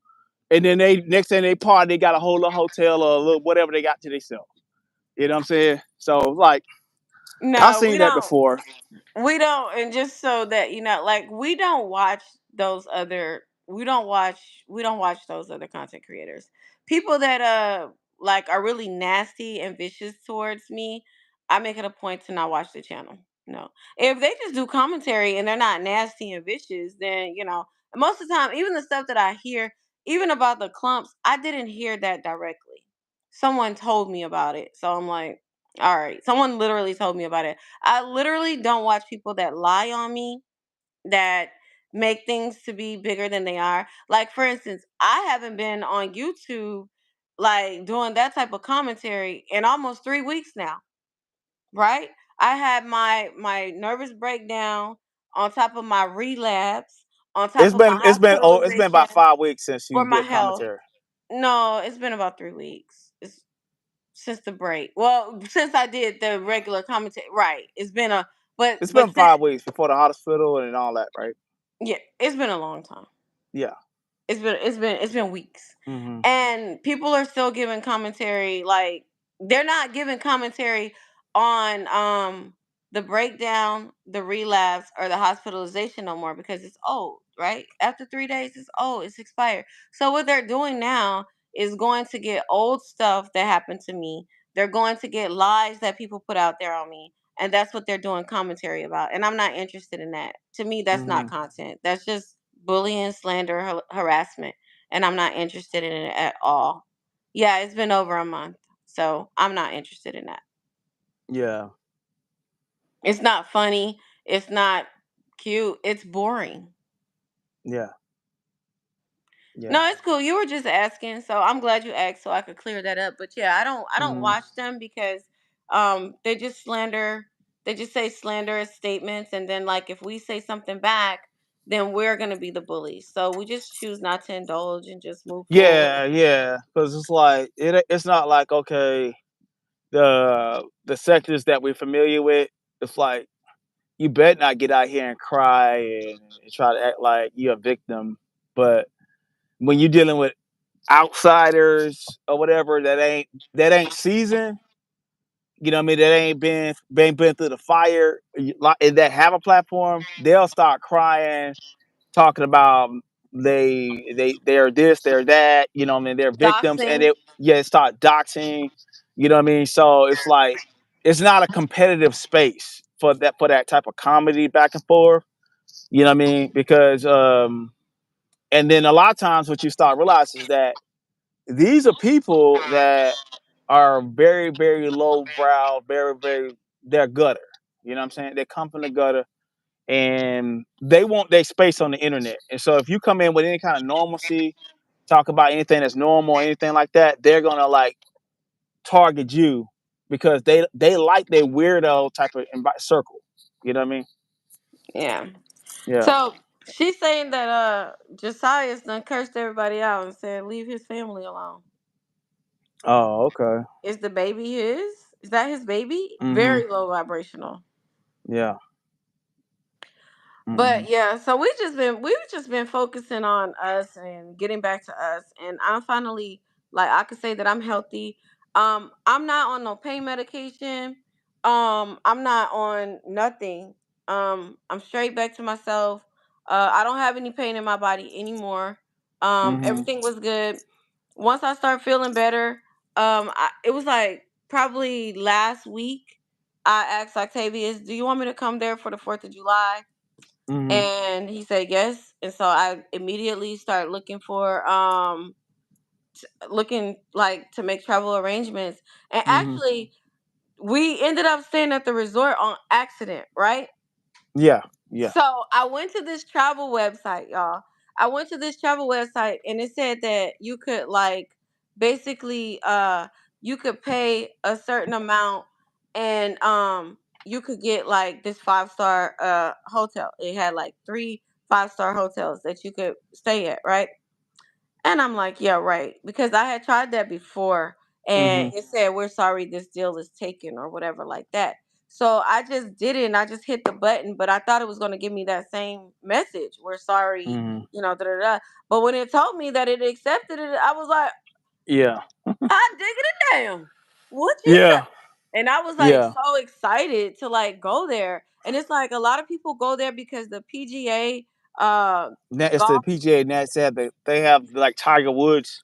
And then they next thing they party, they got a whole little hotel or a little whatever they got to themselves. You know what I'm saying? So like I've
No, we
seen that
don't.
before.
We don't, and just so that like we don't watch those other. We don't watch those other content creators. People that like are really nasty and vicious towards me. I make it a point to not watch the channel. No, if they just do commentary and they're not nasty and vicious, then most of the time, even the stuff that I hear, even about the clumps, I didn't hear that directly. Someone told me about it, so I'm like, all right. Someone literally told me about it. I literally don't watch people that lie on me, that make things to be bigger than they are. Like for instance, I haven't been on YouTube like doing that type of commentary in almost 3 weeks now, right? I had my nervous breakdown on top of my relapse, on top
It's
of my
been it's been
hospitalization
about 5 weeks since
for
you
my
did
health.
commentary.
No, it's been about 3 weeks. since the break. Well, since I did the regular commentary, right? It's been a
It's
but
been
since
5 weeks before the hospital and all that, right?
yeah, it's been a long time.
Yeah.
It's been weeks,
Mhm.
and people are still giving commentary. Like they're not giving commentary on the breakdown, the relapse, or the hospitalization no more because it's old. Right after 3 days, it's old. It's expired. So what they're doing now is going to get old stuff that happened to me. They're going to get lies that people put out there on me. And that's what they're doing commentary about. And I'm not interested in that. To me, that's not
Mhm.
content. That's just bullying, slander, harassment, and I'm not interested in it at all. Yeah, it's been over a month, so I'm not interested in that.
Yeah.
It's not funny. It's not cute. It's boring.
Yeah. Yeah.
No, it's cool. You were just asking, so I'm glad you asked, so I could clear that up. But yeah, I don't
Mhm.
watch them because they just slander. They just say slanderous statements, and then like if we say something back, then we're gonna be the bullies. So we just choose not to indulge and just move forward.
Yeah, yeah. Because it's like it's not like okay, the sectors that we're familiar with. It's like you better not get out here and cry and try to act like you're a victim. But when you're dealing with outsiders or whatever that ain't seasoned, you know what I mean, that ain't been through the fire, and that have a platform, they'll start crying, talking about they're this, they're that, you know what I mean, they're victims, and
Doxing.
it yeah, start doxing, you know what I mean? So it's like it's not a competitive space for that type of comedy back and forth, you know what I mean? Because and then a lot of times what you start realizing is that these are people that are very, very low brow, very, very they're gutter. You know what I'm saying? They come from the gutter and they want their space on the internet. And so if you come in with any kind of normalcy, talk about anything that's normal, anything like that, they're gonna like target you because they like their weirdo type of circle. You know what I mean?
Yeah.
Yeah.
So she's saying that Josiah's done cursed everybody out and said leave his family alone.
Oh, okay.
Is the baby his? Is that his baby?
Mm-hmm.
Very low vibrational.
Yeah. Mm-hmm.
But yeah, so we've just been focusing on us and getting back to us, and I'm finally like I could say that I'm healthy. I'm not on no pain medication. I'm not on nothing. I'm straight back to myself. I don't have any pain in my body anymore.
Mm-hmm.
Everything was good. Once I start feeling better, it was like probably last week. I asked Octavius, "Do you want me to come there for the 4th of July?"
Mm-hmm.
And he said yes, and so I immediately started looking like to make travel arrangements, and
Mm-hmm.
actually we ended up staying at the resort on accident, right?
Yeah. Yeah.
So I went to this travel website, y'all. I went to this travel website, and it said that you could like basically you could pay a certain amount, and you could get like this 5-star hotel. It had like 3 5-star hotels that you could stay at, right? And I'm like, yeah, right. Because I had tried that before, and
Mm-hmm.
it said, we're sorry, this deal is taken or whatever like that. So I just did it and I just hit the button, but I thought it was going to give me that same message. We're sorry,
Mm-hmm.
da da da. But when it told me that it accepted it, I was like,
Yeah.
I dig it down. What you say?
Yeah.
And I was like
Yeah.
so excited to like go there. And it's like a lot of people go there because the PGA
It's the
golf.
PGA Nats. They have like Tiger Woods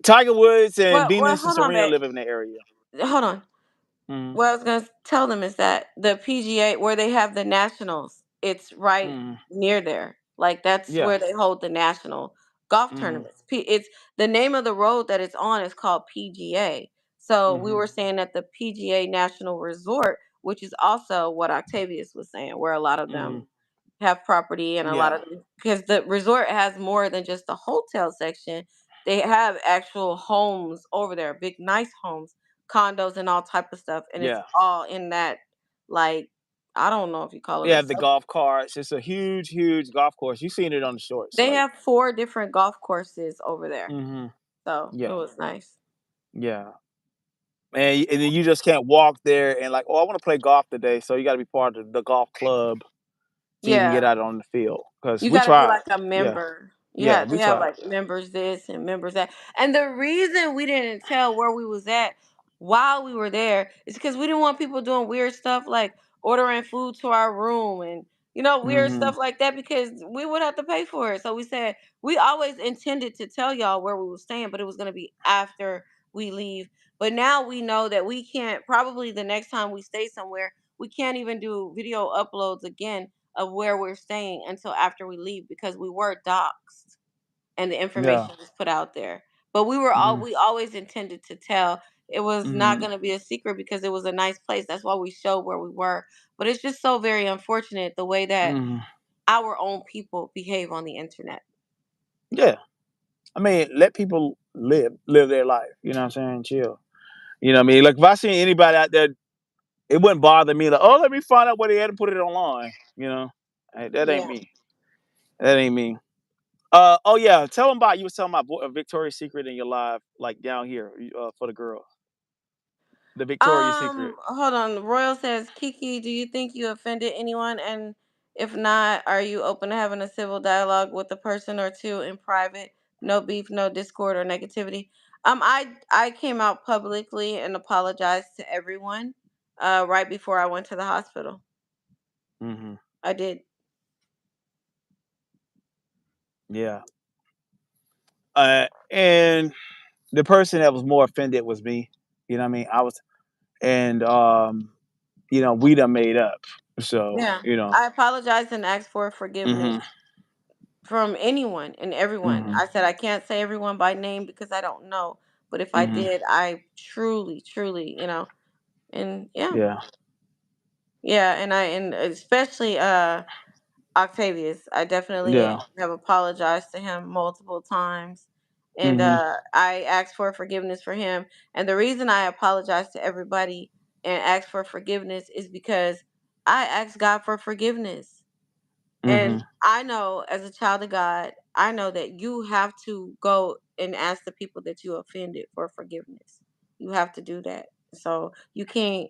and
Well,
Venus and
hold on,
Serena
babe.
live in the area.
Hold on.
Mm-hmm.
What I was gonna tell them is that the PGA where they have the nationals, it's right
Mm-hmm.
near there. Like that's
Yeah.
where they hold the national golf
Mm-hmm.
tournaments. It's the name of the road that it's on is called PGA. So we
Mm-hmm.
were saying at the PGA National Resort, which is also what Octavius was saying, where a lot of
Mm-hmm.
them have property and a lot
Yeah.
of because the resort has more than just the hotel section. They have actual homes over there, big nice homes, condos and all type of stuff, and it's
Yeah.
all in that like I don't know if you call
They
it a
have the
sub.
golf carts. It's a huge, huge golf course. You've seen it on the shorts.
They
Like,
have 4 different golf courses over there,
mm-hmm.
so it
Yeah.
was nice.
Yeah. and then you just can't walk there and like, oh, I want to play golf today, so you got to be part of the golf club to even get
Yeah.
out on the field because
You
we
got to be
tried.
like a
Yeah,
member. You
yeah,
had
we
to have
tried.
like members this and members that. And the reason we didn't tell where we was at while we were there is because we didn't want people doing weird stuff like ordering food to our room and weird
Hmm.
stuff like that because we would have to pay for it. So we said we always intended to tell y'all where we were staying, but it was going to be after we leave. But now we know that we can't, probably the next time we stay somewhere, we can't even do video uploads again of where we're staying until after we leave because we were doxxed and the
Yeah.
information was put out there. But
Hmm.
we always intended to tell. It was not
Hmm.
going to be a secret because it was a nice place. That's why we showed where we were. But it's just so very unfortunate the way that
Hmm.
our own people behave on the internet.
Yeah. I mean, let people live their life. You know what I'm saying? Chill. You know what I mean? Like if I see anybody out there, it wouldn't bother me. Like, oh, let me find out where they had to put it online. You know, hey, that ain't
Yeah.
me. That ain't me. Oh yeah. Tell them about you was telling my boy, a Victoria's Secret in your live, like down here for the girls. The Victoria's Secret.
Hold on. Royal says, Kiki, do you think you offended anyone? And if not, are you open to having a civil dialogue with a person or two in private? No beef, no discord or negativity. I came out publicly and apologized to everyone right before I went to the hospital.
Hmm.
I did.
Yeah. And the person that was more offended was me. You know what I mean? I was, and we done made up. So
Yeah. I apologized and asked for forgiveness
hmm
from anyone and everyone.
hmm
I said I can't say everyone by name because I don't know. But if I
hmm
did, I truly, truly, and yeah.
yeah,
Yeah, and especially Octavius. I definitely
yeah.
have apologized to him multiple times. And
Hmm.
I asked for forgiveness for him. And the reason I apologize to everybody and ask for forgiveness is because I asked God for forgiveness.
Hmm.
And I know as a child of God, I know that you have to go and ask the people that you offended for forgiveness. You have to do that. So you can't,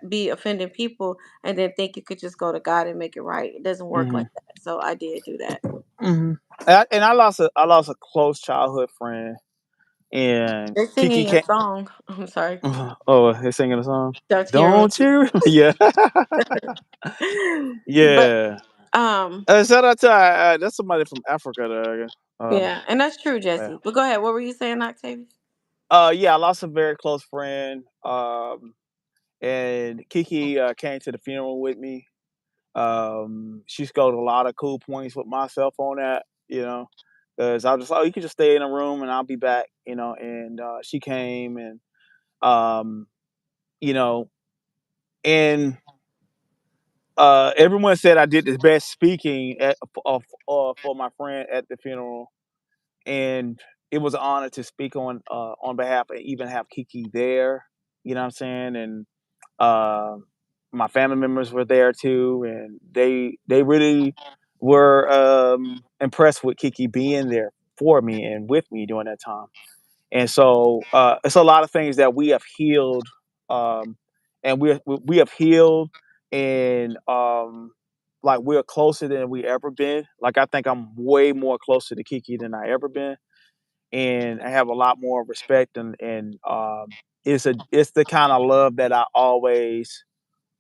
be offending people and then think you could just go to God and make it right. It doesn't work
Hmm.
like that. So I did do that.
Hmm. And I lost a close childhood friend, and
They're
Kiki
singing a
came.
song. I'm sorry.
Oh, they're singing a song.
Don't you
Don't
remember?
you? Yeah,
But
yeah. Shout out to that's somebody from Africa. There.
yeah, and that's true,
Yeah.
Jesse. But go ahead. What were you saying, Octavius?
Yeah, I lost a very close friend. And Kiki came to the funeral with me. She scored a lot of cool points with myself on that, because I was just, oh, you can just stay in a room and I'll be back, and she came and, um, you know, and everyone said I did the best speaking for my friend at the funeral, and it was an honor to speak on behalf and even have Kiki there. You know what I'm saying? And uh, my family members were there too, and they really were impressed with Kiki being there for me and with me during that time. And so it's a lot of things that we have healed, um, and we have healed, and like we're closer than we ever been. Like I think I'm way more closer to Kiki than I ever been, and I have a lot more respect and it's the kind of love that I always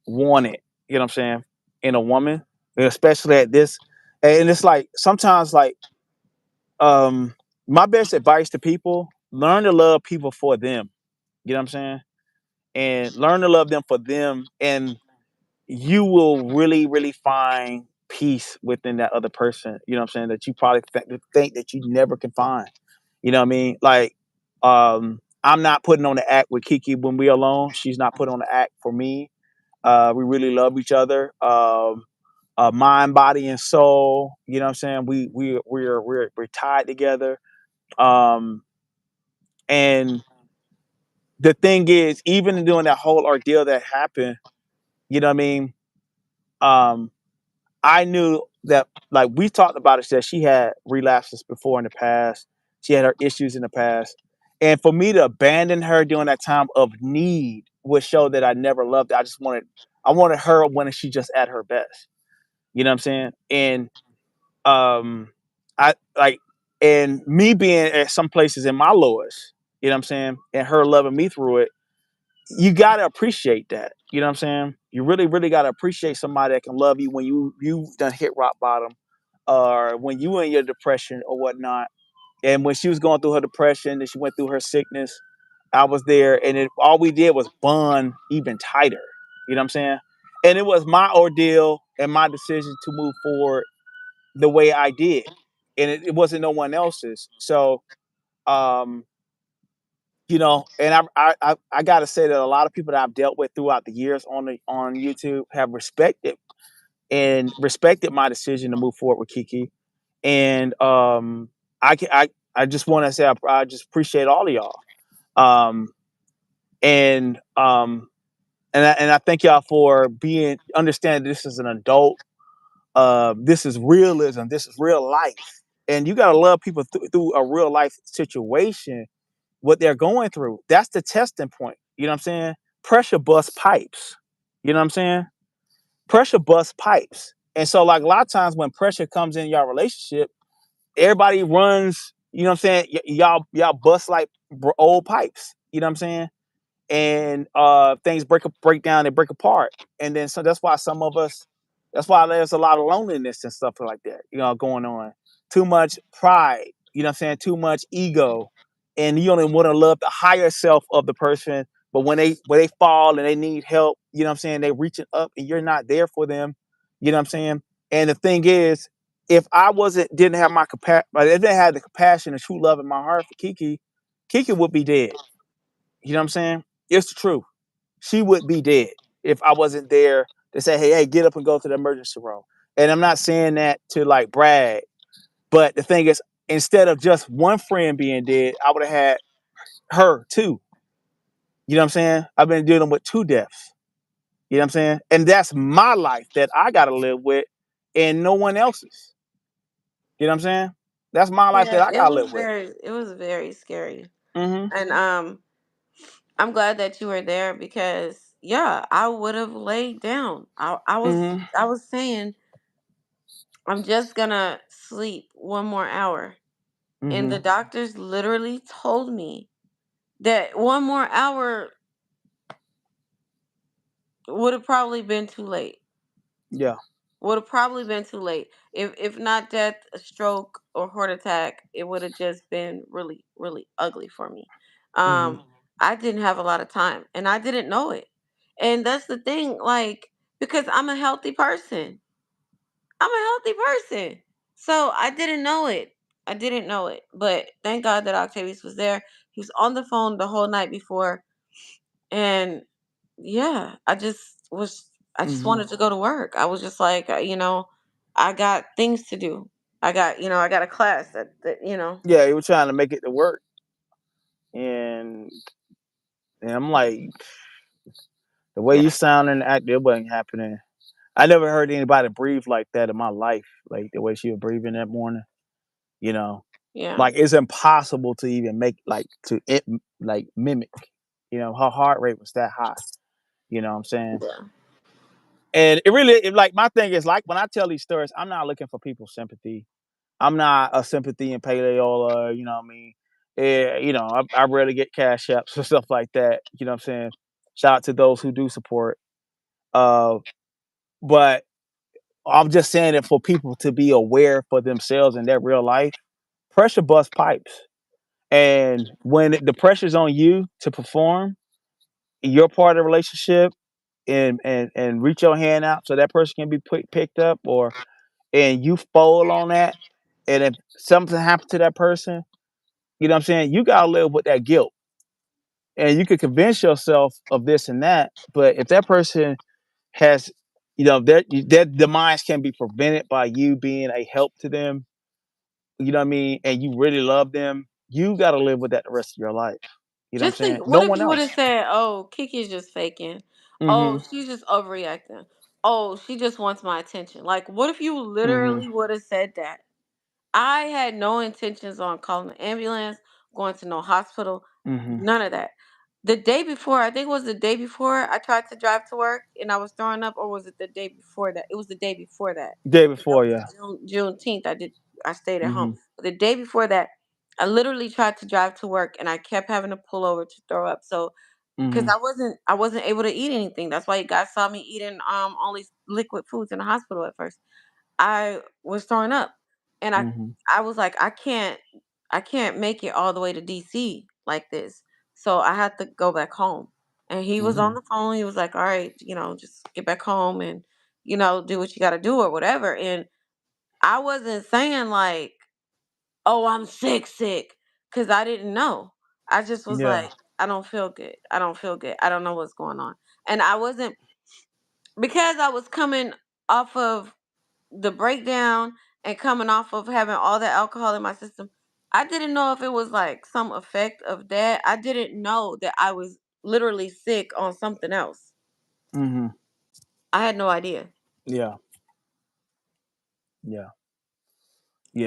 wanted. You know what I'm saying? In a woman, and especially at this, and it's like sometimes like um my best advice to people: learn to love people for them. You know what I'm saying? And learn to love them for them, and you will really, really find peace within that other person. You know what I'm saying? That you probably think that you never can find. You know what I mean? Like, I'm not putting on the act with Kiki when we're alone. She's not putting on the act for me. We really love each other. Mind, body, and soul. You know what I'm saying? We're tied together. Um, and the thing is, even during that whole ordeal that happened, you know what I mean? Um, I knew that, like we talked about it, that she had relapses before in the past. She had her issues in the past, And for me to abandon her during that time of need would show that I never loved her. I wanted her when she just at her best. You know what I'm saying? And um I like and me being at some places in my lowest, you know what I'm saying, and her loving me through it, you gotta appreciate that. You know what I'm saying? You really, really gotta appreciate somebody that can love you when you done hit rock bottom, or when you in your depression or whatnot. And when she was going through her depression and she went through her sickness, I was there, and all we did was bond even tighter. You know what I'm saying? And it was my ordeal and my decision to move forward the way I did, and it wasn't no one else's. So, um, and I got to say that a lot of people that I've dealt with throughout the years on YouTube have respected my decision to move forward with Kiki, and I just want to say I just appreciate all of y'all, um, and I thank y'all for being understanding this is an adult. This is realism. This is real life, and you gotta love people through a real life situation, what they're going through. That's the testing point. You know what I'm saying? Pressure bust pipes. You know what I'm saying? Pressure bust pipes. And so, like a lot of times when pressure comes in your relationship, everybody runs. You know what I'm saying? Y'all bust like old pipes. You know what I'm saying? And things break down and break apart. And then so that's why some of us, that's why there's a lot of loneliness and stuff like that, going on. Too much pride, you know what I'm saying? Too much ego. And you only want to love the higher self of the person, but when they fall and they need help, you know what I'm saying, they reaching up and you're not there for them, you know what I'm saying? And the thing is, if I wasn't didn't have my capacity, if I didn't have the compassion and true love in my heart for Kiki, Kiki would be dead. You know what I'm saying? It's the truth. She would be dead if I wasn't there to say, hey, get up and go to the emergency room. And I'm not saying that to like brag, but the thing is, instead of just one friend being dead, I would have had her too. You know what I'm saying? I've been dealing with two deaths. You know what I'm saying? And that's my life that I got to live with and no one else's. You know what I'm saying? That's my life that
Yeah,
I got to live with.
it was very scary.
Mm
And I'm glad that you were there because yeah, I would have laid down.
hmm. Mm
I was saying I'm just gonna sleep one more hour.
hmm. Mm
And
hmm.
the doctors literally told me that one more hour would have probably been too late.
Yeah.
Would have probably been too late. If not death, a stroke or heart attack, it would have just been really, really ugly for me.
Mm hmm.
I didn't have a lot of time and I didn't know it. And that's the thing, like, because I'm a healthy person. I'm a healthy person. So I didn't know it. I didn't know it. But thank God that Octavius was there. He was on the phone the whole night before. And yeah, I
Mm
just
hmm.
wanted to go to work. I was just like, I got things to do. I got a class that.
Yeah, he was trying to make it to work. And I'm like, the way
Yeah,
you sound and act, it wasn't happening. I never heard anybody breathe like that in my life, like the way she was breathing that morning. You know,
yeah,
like it's impossible to even make like mimic. Her heart rate was that high. You know what I'm saying?
yeah,
And like my thing is like when I tell these stories, I'm not looking for people's sympathy. I'm not a sympathy and paleola. You know what I mean? I rarely get cash apps or stuff like that. You know what I'm saying? Shout out to those who do support. Uh, but I'm just saying that for people to be aware for themselves in their real life, pressure bust pipes. And when the pressure's on you to perform, you're part of the relationship and reach your hand out so that person can be picked up, or and you fold on that. And if something happened to that person, you know what I'm saying? You gotta live with that guilt. And you can convince yourself of this and that. But if that person has, their demise can be prevented by you being a help to them, you know what I mean, and you really love them, you got to live with that the rest of your life. You know what I'm
just
saying?
think,
No
what if
one
you would
else.
have said, oh, Kiki's just faking, oh,
Mm-hmm.
she's just overreacting, oh, she just wants my attention? Like, what if you
Mm-hmm.
literally would have said that? I had no intentions on calling the ambulance, going to no hospital.
Mhm.
None of that. The day before, I think it was the day before I tried to drive to work and I was throwing up, or was it the day before that? It was the day before that.
Day
That
before,
was
yeah.
Juneteenth. I stayed at home.
Mhm.
But the day before that, I literally tried to drive to work and I kept having to pull over to throw up. So because
Mhm.
I wasn't able to eat anything. That's why you guys saw me eating only liquid foods in the hospital at first. I was throwing up, and
Mhm.
I was like, I can't make it all the way to DC like this. So I had to go back home. And he was on
Mhm.
the phone. He was like, all right, just get back home and do what you got to do or whatever. And I wasn't saying like, oh, I'm sick, because I didn't know. I just was
Yeah.
like, I don't feel good. I don't feel good. I don't know what's going on. And I wasn't, because I was coming off of the breakdown and coming off of having all the alcohol in my system. I didn't know if it was like some effect of that. I didn't know that I was literally sick on something else.
Mhm.
I had no idea.
Yeah. Yeah.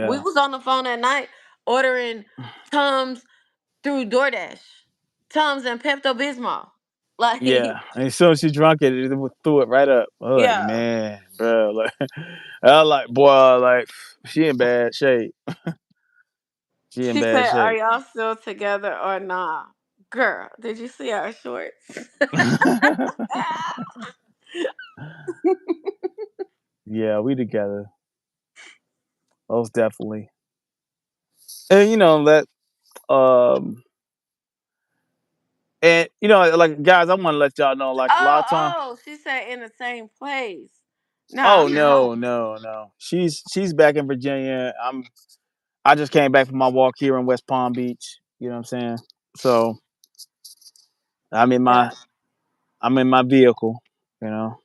We
Yeah.
was on the phone at night ordering Tums through DoorDash. Tums and Pepto Bismol. Like,
Yeah. And as soon as she drunk it, it threw it right up. I was like,
yeah.
man, bro, like, I was like, boy, like, she in bad shape. She in
She
bad
said, "Are
shape.
y'all still together or nah?" Girl, did you see our shorts?
Yeah, we together. Most definitely. And that um and like guys, I want to let y'all know like a lot
Oh,
of time.
she said in the same place. No,
Oh
I'm at home.
no, no, no. She's back in Virginia. I just came back from my walk here in West Palm Beach. You know what I'm saying? So I'm in
Yeah.
my I'm in my vehicle. You know,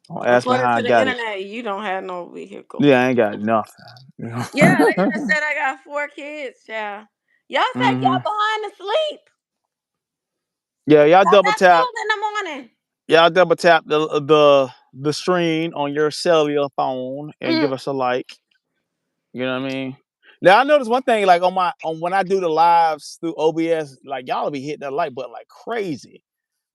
don't ask me
According
how I
to the
got it.
internet, you don't have no vehicle.
Yeah, I ain't got nothing. You
Yeah, they just
know?
said I got 4 kids, child. Y'all think
hmm
y'all behind the sleep.
Yeah,
Y'all got school in the morning.
y'all double tap the screen on your cellular phone and give
Mm.
us a like. You know what I mean? Now I noticed one thing, like on when I do the lives through OBS, like y'all be hitting that like button like crazy.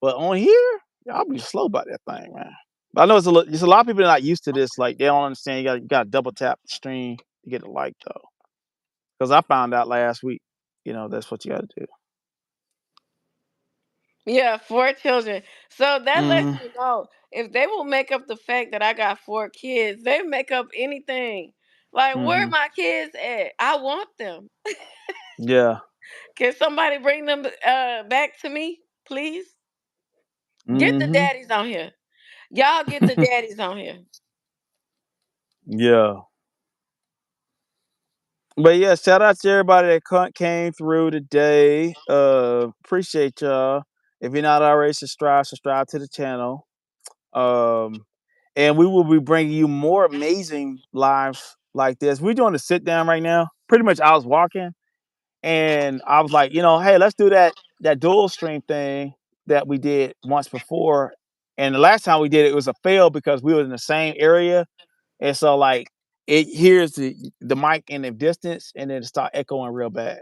But on here, y'all be slow about that thing, man. But I know there's a lot of people that are not used to this. Like they don't understand. You got to double tap the stream to get a like though. Because I found out last week. That's what you got to do.
Yeah, 4 children. So that lets
hmm
you know, if they will make up the fact that I got 4 kids, they make up anything. Like, where
hmm
my kids at? I want them.
Yeah.
Can somebody bring them back to me, please? Get the
hmm
daddies on here. Y'all get the daddies on here.
Yeah. But yeah, shout out to everybody that came through today. Appreciate y'all. If you're not already subscribe to the channel. Um, and we will be bringing you more amazing lives like this. We're doing a sit down right now. Pretty much, I was walking and I was like, hey, let's do that dual stream thing that we did once before. And the last time we did it, it was a fail because we were in the same area, and so like it hears the mic in the distance, and then it start echoing real bad.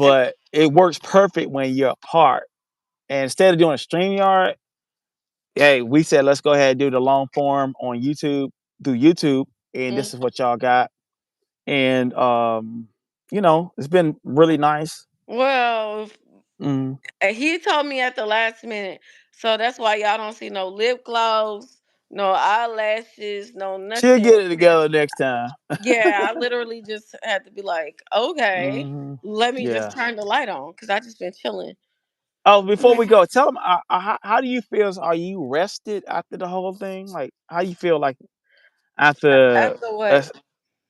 And
But it works perfect when you're apart. And instead of doing a StreamYard, hey, we said let's go ahead and do the long form on YouTube through YouTube, and this is
mm,
what y'all got. And it's been really nice.
well,
Mm.
he told me at the last minute, so that's why y'all don't see no lip gloss, no eyelashes, no
She'll
nothing.
get it
Cause
together next time.
yeah, I literally just had to be like, okay,
hmm
let me just
Yeah.
turn the light on because I just been chilling.
Oh, before we go, tell them how do you feel? Are you rested after the whole thing? Like, how you feel like after
After what?
us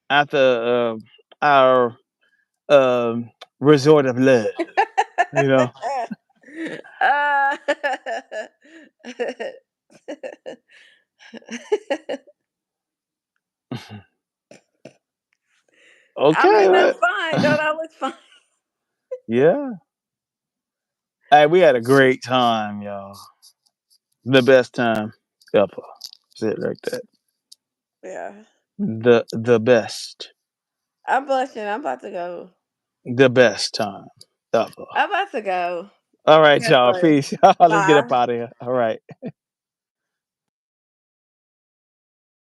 after our resort of love? You know.
uh, I
Okay.
mean, I'm fine. Don't I look fine?
Yeah. Hey, we had a great time, y'all. The best time ever. Say it like that.
Yeah.
The best.
I'm blushing. I'm about to go.
The best time. Uh,
I'm about to go.
all
We
right,
had
y'all.
fun.
Peace. Let's get up
Bye.
out of here. All right.